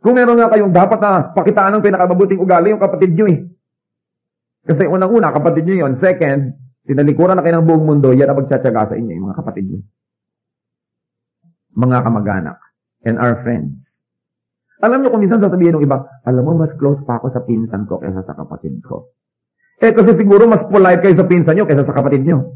Kung meron nga kayong dapat na pakitaan ng pinakamabuting ugali, yung kapatid nyo eh. Kasi unang-una, kapatid nyo yun. Second, tinalikuran na kayo ng buong mundo, yan ang magtsatsaga sa inyo, yung mga kapatid niyo. Mga kamag-anak. And our friends. Alam niyo kung minsan sasabihin ng iba, alam mo, mas close pa ako sa pinsan ko kaysa sa kapatid ko. Kasi siguro mas polite kayo sa pinsan niyo kaysa sa kapatid niyo.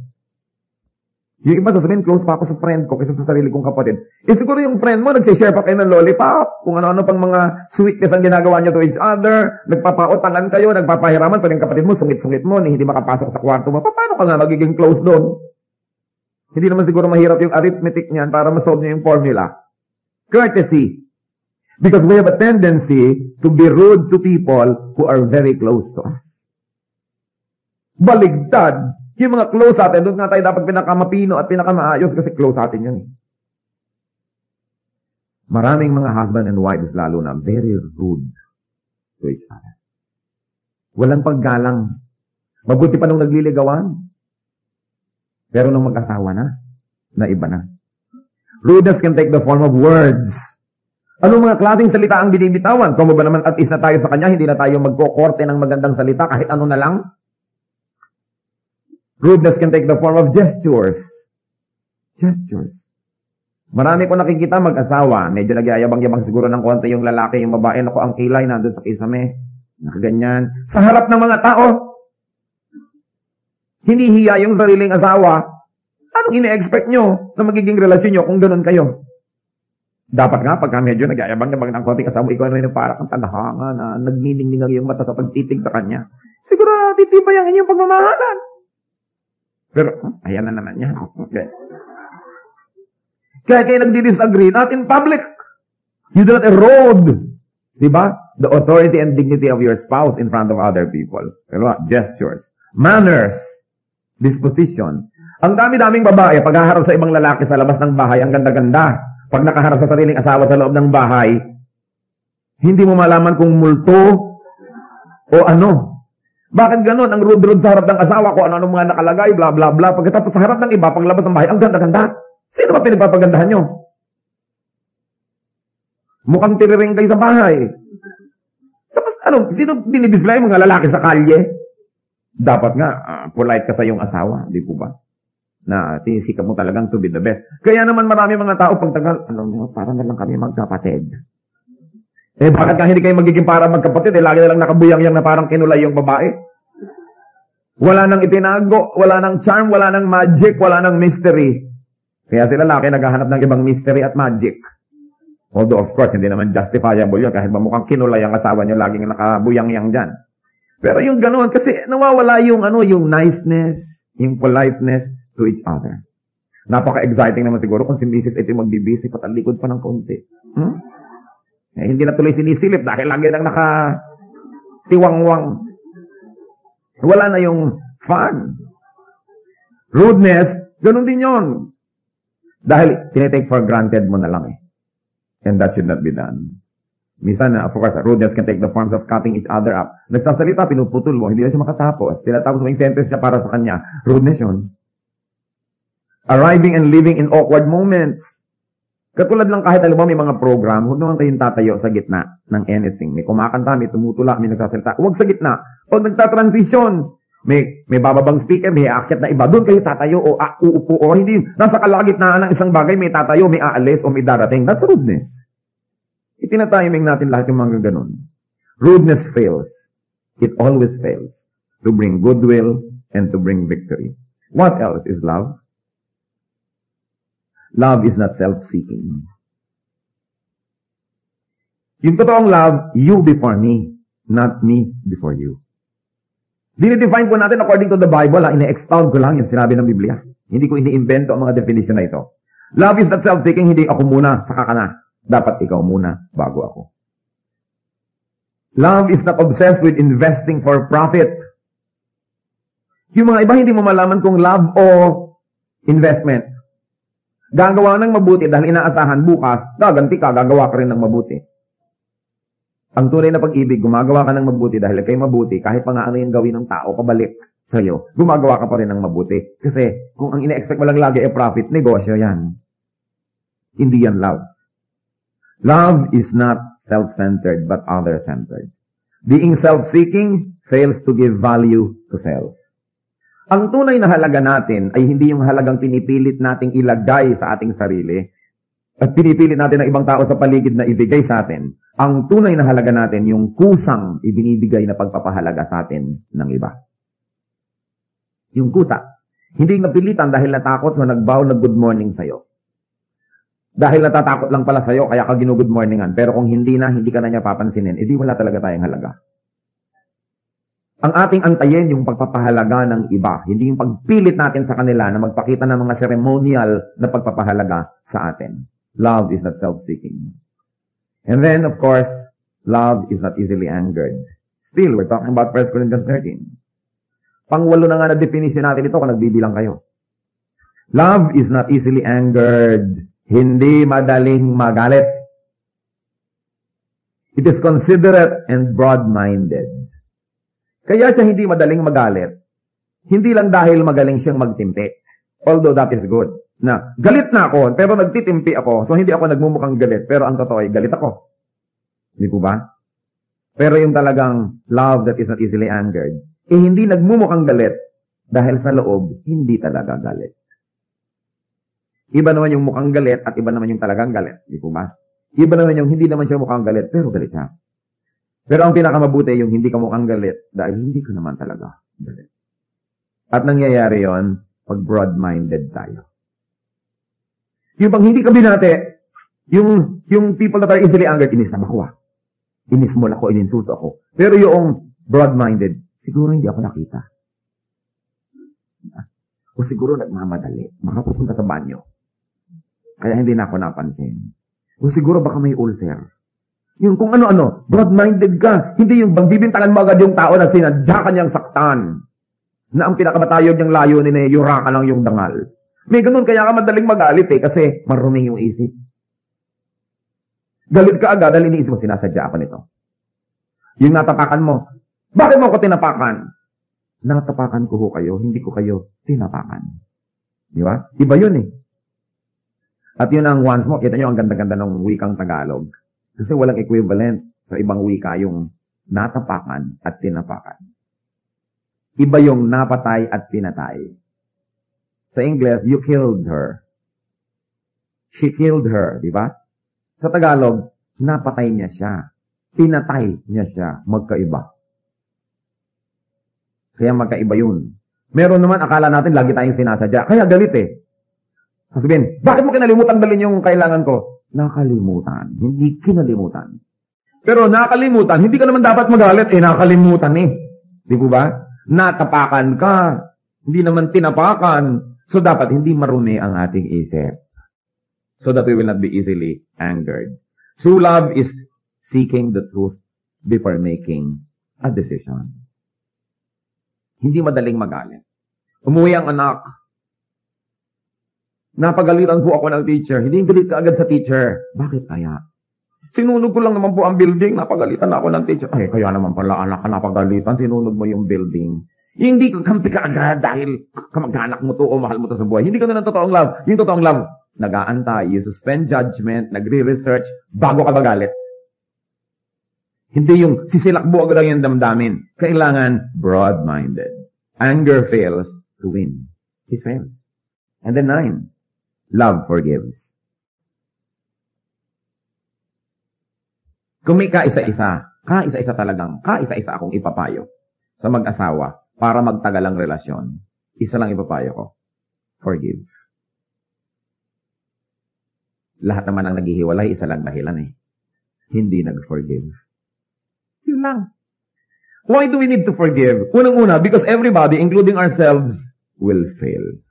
Yung iba sasabihin, close pa ako sa friend ko kaysa sa sarili kong kapatid. Siguro yung friend mo, nagsishare pa kayo ng lollipop, kung ano-ano pang mga sweetness ang ginagawa niyo to each other, nagpapautangan kayo, nagpapahiraman, pero yung kapatid mo, sungit-sungit mo, hindi makapasok sa kwarto mo, paano ka nga magiging close doon? Hindi naman siguro mahirap yung arithmetic niyan para masolve niyo yung formula. Courtesy. Because we have a tendency to be rude to people who are very close to us. Baligtad. Yung mga close sa atin, doon nga tayo dapat pinakamapino at pinakamaayos kasi close sa atin yun eh. Maraming mga husband and wives lalo na very rude to each other. Walang paggalang. Mabuti pa nung nagliligawan. Pero nung mag-asawa na iba na. Rudeness can take the form of words. Anong mga klaseng salita ang binibitawan? Kung ba naman at is na tayo sa kanya, hindi na tayo magkokorte ng magandang salita kahit ano na lang? Rudeness can take the form of gestures. Gestures. Marami ko nakikita mag-asawa, medyo nagyayabang-yabang siguro ng konti yung lalaki, yung babae, naku, ang kilay nandun sa kisame. Nakaganyan. Sa harap ng mga tao, hinihiya yung sariling asawa. Anong ine-expect nyo na magiging relasyon nyo kung ganun kayo? Dapat nga, pagka medyo nagyayabang-yabang ng konti kasama, ikaw na yung parang tadhanga na nagniningningang yung mata sa pagtitig sa kanya. Siguro, titibay ang inyong pagmamahalan. Pero, ayan na naman niya. Okay. Kaya kayo nagdi-disagree, not in public. You do not erode, diba? The authority and dignity of your spouse in front of other people. Diba? Gestures. Manners. Disposition. Ang dami-daming babae, paghaharap sa ibang lalaki sa labas ng bahay, ang ganda-ganda. Pag nakaharap sa sariling asawa sa loob ng bahay, hindi mo malaman kung multo o ano. Bakit ganon? Ang rude-rude sa harap ng asawa ko, ano-ano mga nakalagay, bla bla bla. Pagkatapos sa harap ng iba, paglabas ng bahay, ang ganda-ganda. Sino ba pinagpapagandahan nyo? Mukhang tiriring kayo sa bahay. Tapos ano, sino dinidisplay mga lalaki sa kalye? Dapat nga, polite ka sa iyong asawa, di po ba? Na tinisikap mo talagang to be the best. Kaya naman marami mga tao pagtagal, parang na lang kami magkapatid. Bakit nga hindi kayo magiging para magkapatid? Lagi na lang nakabuyang-yang na parang kinulay yung babae. Wala nang itinago, wala nang charm, wala nang magic, wala nang mystery. Kaya sila lalaki naghahanap ng ibang mystery at magic. Although of course, hindi naman justifiable yun kahit mukhang kinulay ang asawa nyo, laging nakabuyang-yang dyan. Pero yung ganoon, kasi nawawala yung yung niceness, yung politeness to each other. Napaka-exciting naman siguro kung si Mrs. ito magbibisi patalikod pa ng konti. Hindi na tuloy sinisilip dahil lagi nang nakatiwangwang. Wala na yung fun. Rudeness, ganun din yon. Dahil tinitake for granted mo na lang eh. And that should not be done. Minsan, of course, rudeness can take the forms of cutting each other up. Nagsasalita, pinuputol mo, hindi na siya makatapos. Tinatapos mo yung sentence siya para sa kanya. Rudeness yun. Arriving and living in awkward moments. Katulad lang kahit alam mo may mga program, huwag naman kayong tatayo sa gitna ng anything. May kumakanta, may tumutula, may nagsasalita. Huwag sa gitna. Pag nagtatransition, may bababang speaker, may aakyat na iba. Doon kayo tatayo o uupo o hindi. Nasa kalagitnaan ng isang bagay, may tatayo, may aalis o may darating. That's rudeness. Itinatiming natin lahat yung mga ganun. Rudeness fails. It always fails to bring goodwill and to bring victory. What else is love? Love is not self-seeking. Yung totoong love, you before me, not me before you. Dinidefine po natin according to the Bible, ine-expound ko lang yung sinabi ng Biblia. Hindi ko ini-invento ang mga definition na ito. Love is not self-seeking, hindi ako muna, saka ka na. Dapat ikaw muna, bago ako. Love is not obsessed with investing for profit. Yung mga iba, hindi mo malaman kung love o investment. Gagawa ng mabuti dahil inaasahan bukas, gaganti ka, gagawa ka rin ng mabuti. Ang tunay na pag-ibig, gumagawa ka ng mabuti dahil kay mabuti, kahit pa nga ano yung gawin ng tao, pabalik sa'yo, gumagawa ka pa rin ng mabuti. Kasi kung ang ina-expect mo lang lagi ay profit, negosyo yan. Hindi yan love. Love is not self-centered but other-centered. Being self-seeking fails to give value to self. Ang tunay na halaga natin ay hindi yung halagang pinipilit nating ilagay sa ating sarili at pinipilit natin ng ibang tao sa paligid na ibigay sa atin. Ang tunay na halaga natin yung kusang ibinibigay na pagpapahalaga sa atin ng iba. Yung kusa. Hindi napilitan dahil natakot so nagbow na good morning sa'yo. Dahil natatakot lang pala sa'yo, kaya ka ginu-good morningan. Pero kung hindi ka na niya papansinin, edi wala talaga tayong halaga. Ang ating antayin yung pagpapahalaga ng iba. Hindi yung pagpilit natin sa kanila na magpakita ng mga ceremonial na pagpapahalaga sa atin. Love is not self-seeking. And then, of course, love is not easily angered. Still, we're talking about 1 Corinthians 13. Pang-8 na nga na definition natin ito kung nagbibilang kayo. Love is not easily angered. Hindi madaling magalit. It is considerate and broad-minded. Kaya siya hindi madaling magalit. Hindi lang dahil magaling siyang magtimpi. Although that is good. Na, galit na ako, pero nagtitimpi ako. So, hindi ako nagmumukhang galit. Pero ang totoo ay galit ako. Hindi po ba? Pero yung talagang love that is not easily angered, hindi nagmumukhang galit dahil sa loob, hindi talaga galit. Iba naman yung mukhang galit at iba naman yung talagang galit. Di po ba? Iba naman yung hindi naman siya mukhang galit, pero galit siya. Pero ang pinakamabuti yung hindi ka mukhang galit dahil hindi ka naman talaga galit. At nangyayari yon pag broad-minded tayo. Yung pag hindi ka binate, yung people that are easily angered, inis na ako. Inismol ako, ininsulto ako. Pero yung broad-minded, siguro hindi ako nakita. O siguro nagmamadali. Baka pupunta sa banyo. Kaya hindi na ako napansin. O siguro baka may ulcer. Yung kung ano-ano, broad-minded ka. Hindi yung bang bibintangan mo agad yung tao na sinadya ka niyang saktan. Na ang pinakamatayog niyang layunin eh, yura ka lang yung dangal. May ganun, kaya ka madaling magalit eh, kasi marumi yung isip. Galit ka agad dahil iniisip mo, sinasadya ako nito. Yung natapakan mo, bakit mo ako tinapakan? Natapakan ko ho kayo, hindi ko kayo tinapakan. Di ba? Iba yun eh. At yun ang once mo, kita nyo ang ganda-ganda ng wikang Tagalog. Kasi walang equivalent sa ibang wika yung natapakan at tinapakan. Iba yung napatay at pinatay. Sa English, you killed her. She killed her, di ba? Sa Tagalog, napatay niya siya. Pinatay niya siya. Magkaiba. Kaya magkaiba yun. Meron naman, akala natin lagi tayong sinasadya. Kaya galit eh. Sasabihin, bakit mo kinalimutan dalhin yung kailangan ko? Nakalimutan. Hindi kinalimutan. Pero nakalimutan, hindi ka naman dapat magalit. Nakalimutan eh. Di po ba? Natapakan ka. Hindi naman tinapakan. So dapat hindi marumi ang ating isip. So that we will not be easily angered. True love is seeking the truth before making a decision. Hindi madaling magalit. Umuwi ang anak. Napagalitan po ako ng teacher. Hindi galit ka agad sa teacher. Bakit kaya? Sinunog ko lang naman po ang building. Napagalitan ako ng teacher. Ay, kaya naman pala anak ka napagalitan. Sinunog mo yung building. Hindi ka kampi ka agad dahil kamag-anak mo to o mahal mo to sa buhay. Hindi ka na ng totoong love. Yung totoong love, nag-aantay, you suspend judgment, nagre-research, bago ka magalit. Hindi yung sisilakbo agad ang yung damdamin. Kailangan broad-minded. Anger fails to win. It fails. And then 9, love forgives. Kung may kaisa-isa akong ipapayo sa mag-asawa para magtagal ang relasyon, isa lang ipapayo ko, forgive. Lahat naman ang naghihiwalay, isa lang dahilan eh. Hindi nag-forgive. Yun lang. Why do we need to forgive? Unang-una, because everybody, including ourselves, will fail.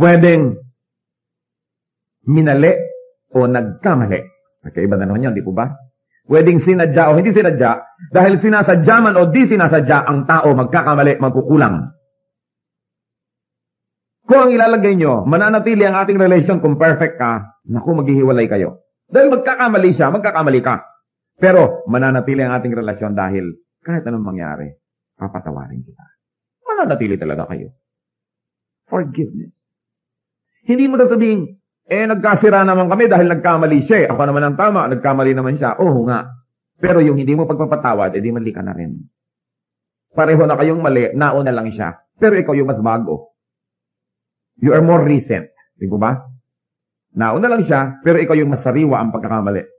Pwedeng minali o nagkamali. Magkaiba na naman yun, di po ba? Pwedeng sinadya o hindi sinadya, dahil sinasadya man o di sinasadya, ang tao magkakamali, magkukulang. Kung ang ilalagay nyo, mananatili ang ating relation kung perfect ka, naku, maghihiwalay kayo. Dahil magkakamali siya, magkakamali ka. Pero mananatili ang ating relasyon dahil kahit anong mangyari, papatawarin kita. Mananatili talaga kayo. Forgiveness. Hindi mo sasabihin, nagkasira naman kami dahil nagkamali siya. Ako naman ang tama, nagkamali naman siya. Oo nga. Pero yung hindi mo pagpapatawad, di mali ka na rin. Pareho na kayong mali, nauna lang siya. Pero ikaw yung mas bago. You are more recent. Di ba? Nauna lang siya, pero ikaw yung mas sariwa ang pagkakamali.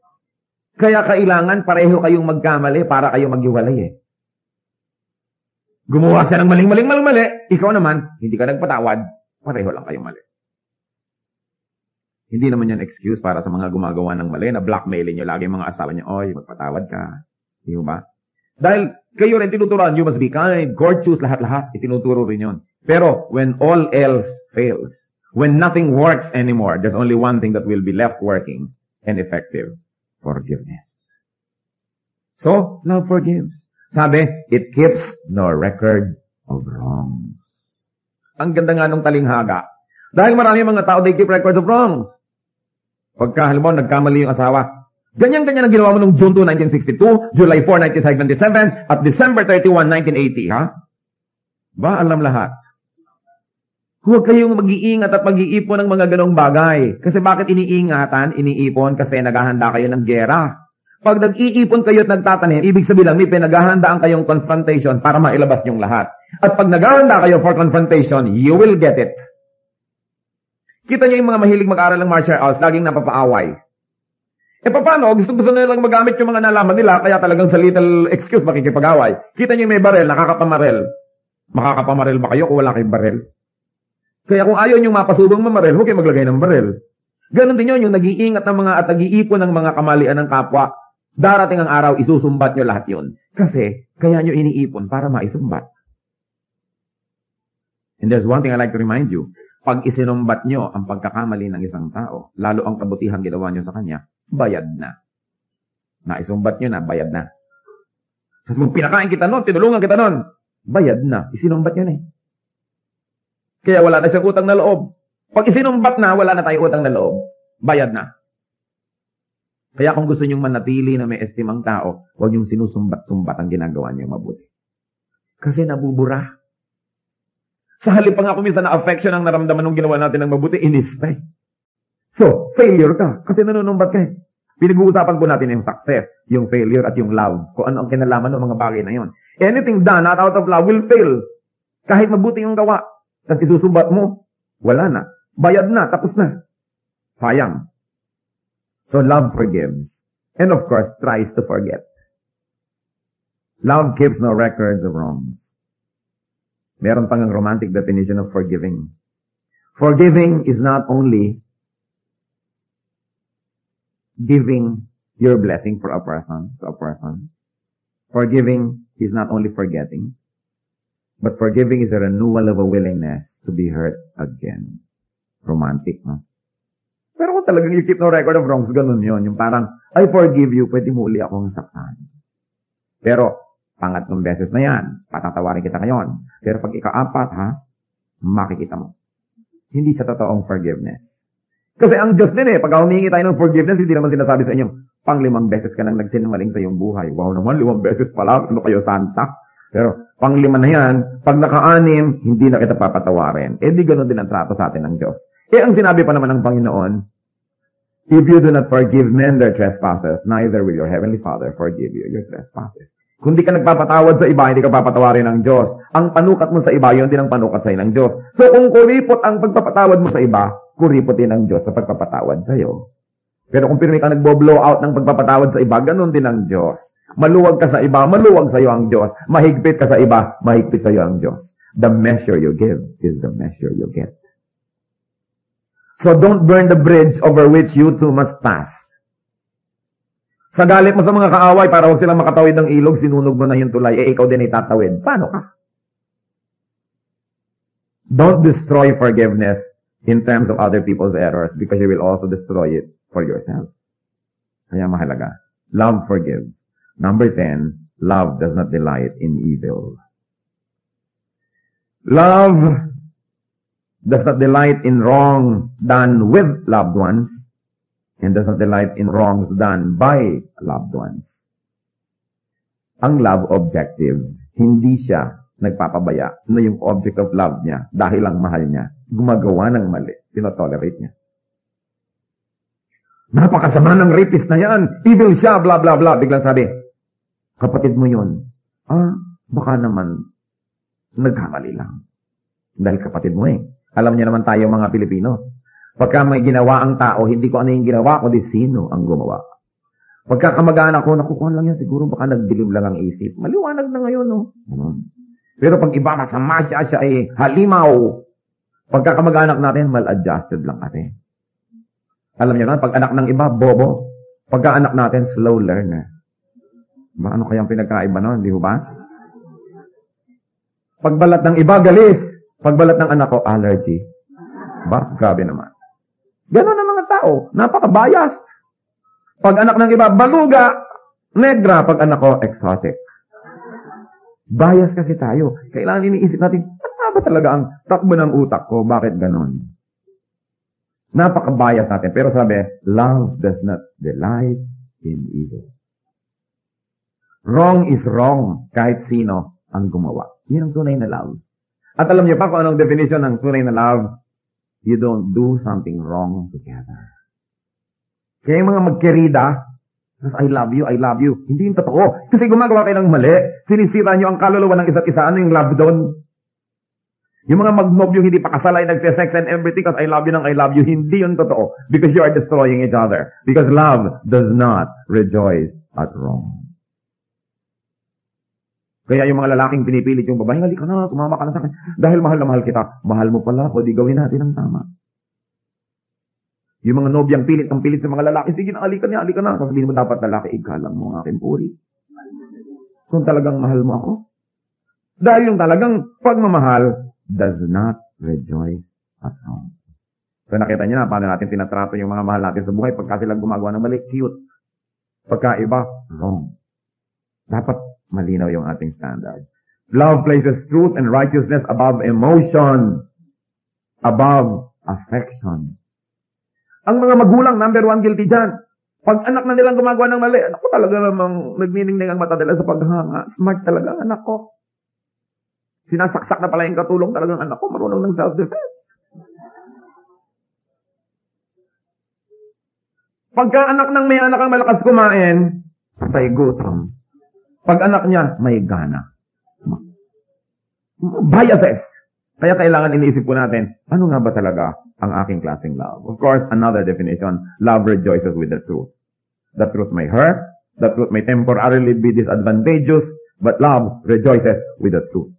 Kaya kailangan pareho kayong magkamali para kayo maghiwalay eh. Gumawa siya ng maling-mali. Ikaw naman, hindi ka nagpatawad, pareho lang kayong mali. Hindi naman yan excuse para sa mga gumagawa ng mali na blackmailin nyo lagi mga asawa nyo, oy, magpatawad ka. Di ba? Dahil kayo rin tinuturuan, you must be kind, courteous, lahat-lahat, itinuturo rin yun. Pero when all else fails, when nothing works anymore, there's only one thing that will be left working and effective, forgiveness. So, love forgives. Sabi, it keeps no record of wrongs. Ang ganda nga nung talinghaga. Dahil marami mga tao, they keep records of wrongs. Pagka, halimbawa, nagkamali yung asawa. Ganyan-ganyan ang ginawa mo noong June 2, 1962, July 4, 1977, at December 31, 1980, ha? Ba, alam lahat. Huwag kayong mag-iingat at mag-iipon ng mga ganong bagay. Kasi bakit iniingatan, iniipon? Kasi naghahanda kayo ng gera. Pag nag-iipon kayo at nagtatanim, ibig sabihin lang, may pinaghahandaan kayong confrontation para mailabas niyong lahat. At pag naghahanda kayo for confrontation, you will get it. Kita niyo yung mga mahilig mag-aral ng martial arts, laging napapaaway. Paano? Gusto nilang magamit yung mga nalaman nila, kaya talagang sa little excuse makikipag-away. Kita niyo may barel, nakakapamarel. Makakapamarel ba kayo kung wala kayong barel? Kaya kung ayaw niyong mapasubang mamarel, huwag kayo maglagay ng barel. Ganon din yun, yung nag-iingat ng mga at nag-iipon ng mga kamalian ng kapwa, darating ang araw, isusumbat niyo lahat yun. Kasi, kaya niyo iniipon para maisumbat. And there's one thing I like to remind you. Pag isinumbat niyo ang pagkakamali ng isang tao, lalo ang kabutihan ginawa niyo sa kanya, bayad na. Naisumbat niyo na, bayad na. Kung pinakain kita nun, tinulungan kita nun, bayad na. Isinumbat niyo na eh. Kaya wala na siyang utang na loob. Pag isinumbat na, wala na tayong utang na loob. Bayad na. Kaya kung gusto niyong manatili na may estimang tao, huwag niyong sinusumbat-sumbat ang ginagawa niyong mabuti. Kasi nabubura. Sa halip pa nga kung minsan na-affection ang naramdaman ng ginawa natin ng mabuti, inis pa eh. So, failure ka. Kasi nanunumbat ka eh. Pinag-uusapan po natin yung success, yung failure at yung love. Kung ano ang kinalaman ng mga bagay na yon. Anything done not out of love will fail. Kahit mabuti yung gawa. Tapos isusumbat mo, wala na. Bayad na, tapos na. Sayang. So love forgives. And of course, tries to forget. Love keeps no records of wrongs. Meron pang ang romantic definition of forgiving. Forgiving is not only giving your blessing for a person, to a person. Forgiving is not only forgetting. But forgiving is a renewal of a willingness to be hurt again. Romantic, no? Pero kung talagang you keep no record of wrongs, ganun yun. Yung parang, I forgive you, pwede mo uli akong saktan. Pero, pangatlong beses na yan, patatawarin kita ngayon. Pero pag ika-apat, makikita mo. Hindi sa totoong forgiveness. Kasi ang Diyos din pag humingi tayo ng forgiveness, hindi naman sinasabi sa inyo, pang 5 beses ka nang nagsinungaling sa iyong buhay. Wow naman, 5 beses pala, ano kayo, santa? Pero, pang 5 na yan, pag naka-6, hindi na kita papatawarin. Di ganoon din ang trato sa atin ng Diyos. Ang sinabi pa naman ng Panginoon, if you do not forgive men their trespasses, neither will your heavenly Father forgive you your trespasses. Kung di ka nagpapatawad sa iba, hindi ka papatawarin ng Diyos. Ang panukat mo sa iba, yun din ang panukat sa'yo ng Diyos. So, kung kuripot ang pagpapatawad mo sa iba, kuripot din ang Diyos sa pagpapatawad sa'yo. Pero kung pirmi ka nagbo-blow out ng pagpapatawad sa iba, ganun din ang Diyos. Maluwag ka sa iba, maluwag sa iyo ang Diyos. Mahigpit ka sa iba, mahigpit sa iyo ang Diyos. The measure you give is the measure you get. So don't burn the bridge over which you too must pass. Sa galit mo sa mga kaaway para huwag silang makatawid ng ilog, sinunog mo na yung tulay, ikaw din ay tatawid. Paano ka? Don't destroy forgiveness in terms of other people's errors because you will also destroy it for yourself. Kaya mahalaga. Love forgives. Number 10, love does not delight in evil. Love does not delight in wrong done with loved ones and does not delight in wrongs done by loved ones. Ang love objective, hindi siya nagpapabaya na yung object of love niya dahil lang mahal niya, gumagawa ng mali, tinotolerate niya. Napakasama ng rapist na yan, evil siya, blah blah blah. Biglang sabi, kapatid mo yun, baka naman nagkamali lang. Dahil kapatid mo Alam niya naman tayo mga Pilipino. Pagka may ginawa ang tao, hindi ko ano yung ginawa, kundi sino ang gumawa. Pagka kamag-anak ko, nakukuha lang yan, siguro baka nagbilib lang ang isip. Maliwanag na ngayon, no? Pero pag iba, masama siya ay halimaw. Pagka kamag-anak natin, mal-adjusted lang kasi. Alam niyo na, pag anak ng iba, bobo. Pagka anak natin, slow learner. Ba, ano kayang pinagkaiba nun, di ba? Pagbalat ng iba, galis. Pagbalat ng anak ko, allergy. Ba, grabe naman. Ganon ang mga tao. Napaka-biased. Pag anak ng iba, baluga. Negra. Pag anak ko, exotic. Bias kasi tayo. Kailangan iniisip natin, ano ba talaga ang takbo ng utak ko? Bakit ganon? Napaka-bias natin. Pero sabi, love does not delight in evil. Wrong is wrong kahit sino ang gumawa. Yan ang tunay na love. At alam niyo pa kung anong definition ng tunay na love? You don't do something wrong together. Kaya yung mga magkerida, I love you, I love you. Hindi yung totoo. Kasi gumagawa kayo ng mali, sinisira niyo ang kaluluwa ng isa't isa. Ano yung love doon? Yung mga magnobyo hindi pa kasal ay nagsisex and everything because I love you nang I love you. Hindi yun totoo. Because you are destroying each other. Because love does not rejoice at wrong. Kaya yung mga lalaking pinipilit yung babae, halika na, sumama ka na sa akin. Dahil mahal na mahal kita. Mahal mo pala ako, di gawin natin ang tama. Yung mga nobyang pilit ang pilit sa mga lalaki, sige na, halika na. Sasabihin mo dapat lalaki, ikalang mo ang aking puri. Kung talagang mahal mo ako. Dahil yung talagang pagmamahal does not rejoice at wrong. So nakita niyo na paano natin tinatrato yung mga mahal natin sa buhay pagka sila gumagawa ng mali, cute. Pagka iba, wrong. Dapat malinaw yung ating standard. Love places truth and righteousness above emotion, above affection. Ang mga magulang, number one guilty dyan. Pag anak na nilang gumagawa ng mali, anak ko talaga namang nagniningning ang mata nila sa paghanga. Smart talaga ang anak ko. Sinasaksak na pala yung katulong talagang anak ko, marunong ng self-defense. Pagka anak ng may anak ang malakas kumain, patay gutom. Pag anak niya, may gana. Biases. Kaya kailangan iniisip po natin, ano nga ba talaga ang aking klaseng love? Of course, another definition, love rejoices with the truth. The truth may hurt, the truth may temporarily be disadvantageous, but love rejoices with the truth.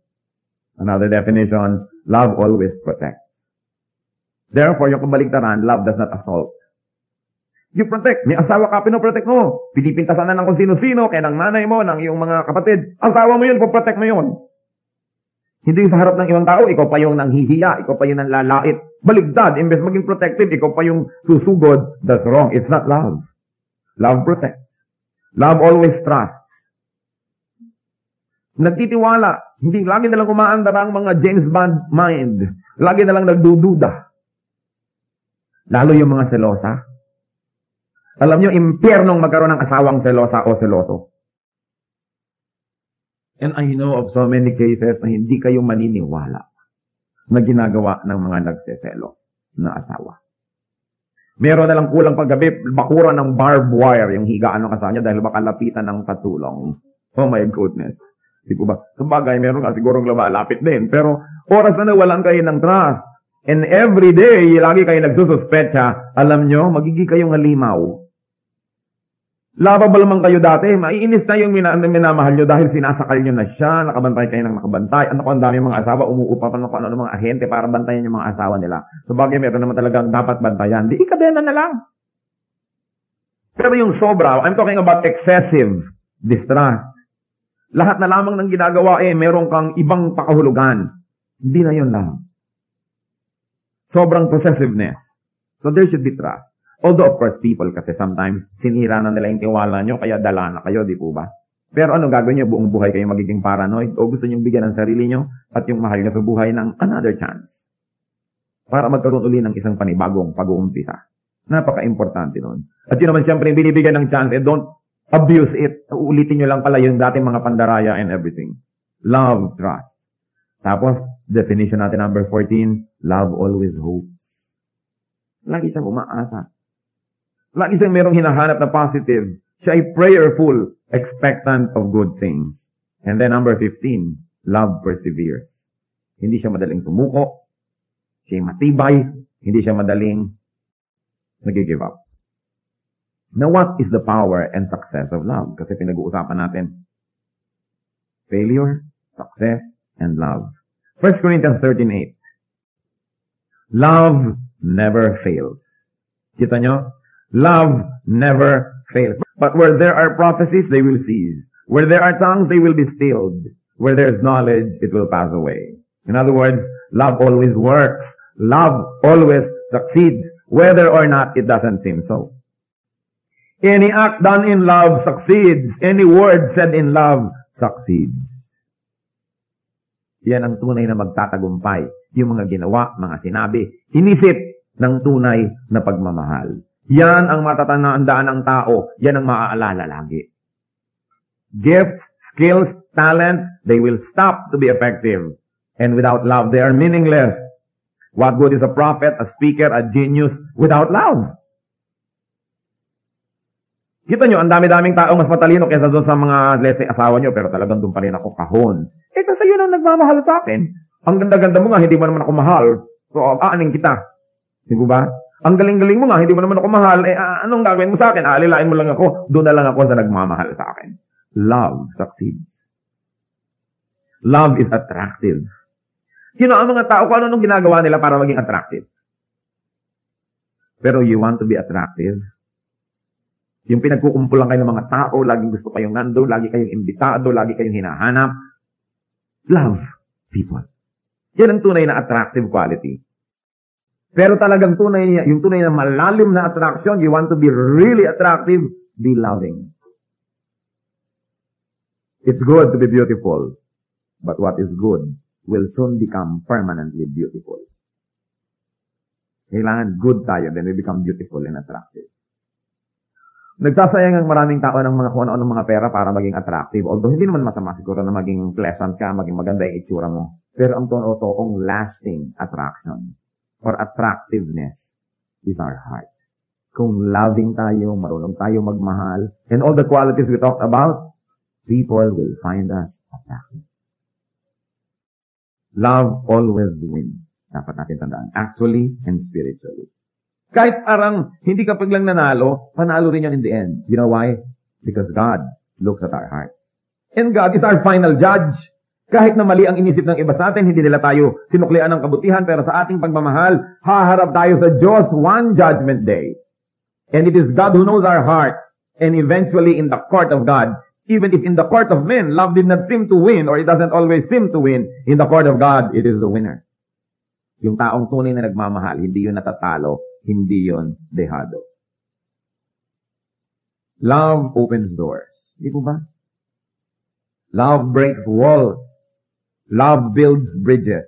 Another definition, love always protects. Therefore, yung kabaligtaran, love does not assault. You protect. May asawa ka, pinoprotect mo. Pinipintasan na ng kung sino-sino, kaya ng nanay mo, ng iyong mga kapatid. Asawa mo yun, protect mo yun. Hindi sa harap ng ibang tao, ikaw pa yung nanghihiya, ikaw pa yung nanlalait. Baligtad, imbes maging protective, ikaw pa yung susugod. That's wrong. It's not love. Love protects. Love always trusts. Nagtitiwala. Hindi lagi nalang umaandar ang mga James Bond mind. Lagi nalang nagdududa. Lalo yung mga selosa. Alam nyo, impyernong magkaroon ng asawang selosa o seloso. And I know of so many cases na hindi kayo maniniwala na ginagawa ng mga nagseselos na asawa. Meron na lang kulang paggabi, bakura ng barbed wire yung higaan ng asawa niya dahil baka lapitan ng katulong. Oh my goodness. Di po ba? Sa bagay, meron ka sigurong lumalapit din. Pero oras na nawalan kayo ng trust. And every day, lagi kayo nagsususpecha, alam nyo, magiging kayong halimaw. Lovable man kayo dati, maiinis na yung minamahal nyo dahil sinasakal nyo na siya, nakabantay kayo ng nakabantay. Ano ko, ang dami mga asawa, umuupa pa ng ano mga ahente para bantayan yung mga asawa nila. Sa bagay, meron naman talagang dapat bantayan. Di ikadena na lang. Pero yung sobra, I'm talking about excessive distrust. Lahat na lamang ng ginagawa meron kang ibang pakahulugan. Hindi na yun lang. Sobrang possessiveness. So there should be trust. Although of course people kasi sometimes sinira na nila yung tiwala nyo kaya dala na kayo, di po ba? Pero ano gagawin nyo? Buong buhay kayo magiging paranoid o gusto nyo bigyan ng sarili nyo at yung mahal nyo sa buhay ng another chance para magkaroon uli ng isang panibagong pag-uumpisa. Napaka-importante nun. At yun naman siyempre binibigyan ng chance don't abuse it. Uulitin nyo lang pala yung dating mga pandaraya and everything. Love, trust. Tapos, definition natin number 14, love always hopes. Lagi siyang umaasa. Lagi siyang merong hinahanap na positive. Siya ay prayerful, expectant of good things. And then number 15, love perseveres. Hindi siya madaling sumuko. Siya ay matibay. Hindi siya madaling nag-give up. Now, what is the power and success of love? Kasi pinag-uusapan natin. Failure, success, and love. 1 Corinthians 13:8. Love never fails. Kita nyo? Love never fails. But where there are prophecies, they will cease. Where there are tongues, they will be stilled. Where there is knowledge, it will pass away. In other words, love always works. Love always succeeds. Whether or not it doesn't seem so. Any act done in love succeeds. Any word said in love succeeds. Yan ang tunay na magtatagumpay. Yung mga ginawa, mga sinabi, inisip ng tunay na pagmamahal. Yan ang matatandaan ng tao. Yan ang maaalala lagi. Gifts, skills, talents, they will stop to be effective. And without love, they are meaningless. What good is a prophet, a speaker, a genius without love? Kita nyo, ang dami-daming tao mas matalino kaysa doon sa mga, let's say, asawa nyo, pero talagang doon pa rin ako kahon. Kasi yun ang nagmamahal sa akin. Ang ganda-ganda mo nga, hindi mo naman ako mahal. So, aaning kita. Di ba? Ang galing-galing mo nga, hindi mo naman ako mahal. Anong gagawin mo sa akin? Alilain mo lang ako. Doon na lang ako sa nagmamahal sa akin. Love succeeds. Love is attractive. Ang mga tao, kung ano ginagawa nila para maging attractive. Pero you want to be attractive? Yung pinagkukumpulan kayo ng mga tao, laging gusto kayong nando, lagi kayong imbitado, lagi kayong hinahanap. Love people. Yan ang tunay na attractive quality. Pero talagang yung tunay na malalim na attraction, you want to be really attractive, be loving. It's good to be beautiful, but what is good will soon become permanently beautiful. Kailangan good tayo, then we become beautiful and attractive. Nagsasayang ang maraming tao ng mga kung ano ng mga pera para maging attractive. Although hindi naman masama siguro na maging pleasant ka, maging maganda yung itsura mo. Pero ang totoong lasting attraction or attractiveness is our heart. Kung loving tayo, marunong tayo magmahal, and all the qualities we talked about, people will find us attractive. Love always wins. Dapat natin tandaan. Actually and spiritually. Kahit parang hindi ka paglang nanalo, panalo rin yan in the end. You know why? Because God looks at our hearts. And God is our final judge. Kahit na mali ang inisip ng iba sa atin, hindi nila tayo sinuklian ng kabutihan, pero sa ating pagmamahal, haharap tayo sa Diyos one judgment day. And it is God who knows our hearts. And eventually in the court of God, even if in the court of men, love did not seem to win, or it doesn't always seem to win, in the court of God, it is the winner. Yung taong tunay na nagmamahal, hindi yun natatalo, hindi yun dehado. Love opens doors. Di po ba? Love breaks walls. Love builds bridges.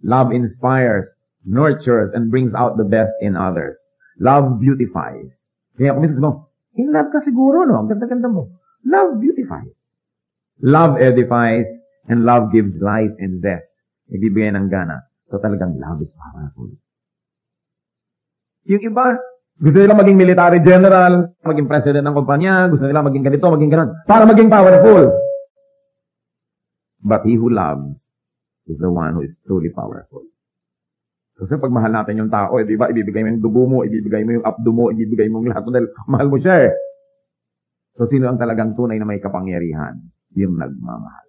Love inspires, nurtures, and brings out the best in others. Love beautifies. Kaya kung minsan mo, in love ka siguro, no? Ang ganda-ganda mo. Love beautifies. Love edifies, and love gives life and zest. Ibibigay ng gana. So talagang love is powerful. Yung iba, gusto nila maging military general, maging president ng kumpanya, gusto nila maging ganito, maging ganon, para maging powerful. But he who loves is the one who is truly powerful. Kasi pag mahal natin yung tao, di ba, ibibigay mo yung dugo mo, ibibigay mo yung abdo mo, ibibigay mo yung lahat mo dahil mahal mo siya eh. So sino ang talagang tunay na may kapangyarihan? Yung nagmamahal.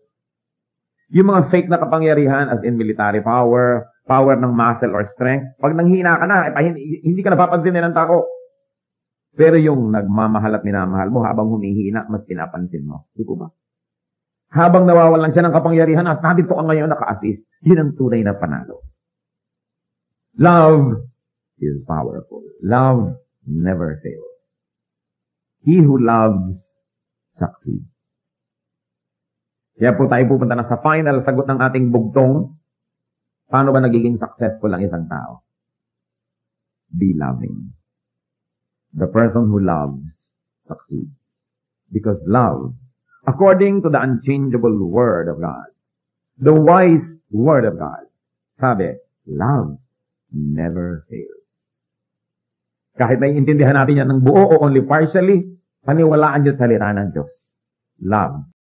Yung mga fake na kapangyarihan as in military power, power ng muscle or strength, pag nanghina ka na, hindi ka napapansin ng tao. Pero yung nagmamahal at minamahal mo, habang humihina, mas pinapansin mo. Di ba? Habang nawawalan siya ng kapangyarihan, as nandito ka ngayon naka-assist, yun ang tunay na panalo. Love is powerful. Love never fails. He who loves succeeds. Kaya po tayo pupunta na sa final sagot ng ating bugtong. Paano ba nagiging successful ang isang tao? Be loving. The person who loves succeeds. Because love, according to the unchangeable Word of God, the wise Word of God, sabi, love never fails. Kahit naiintindihan natin yan ng buo o only partially, paniwalaan yun sa salita ng Diyos. Love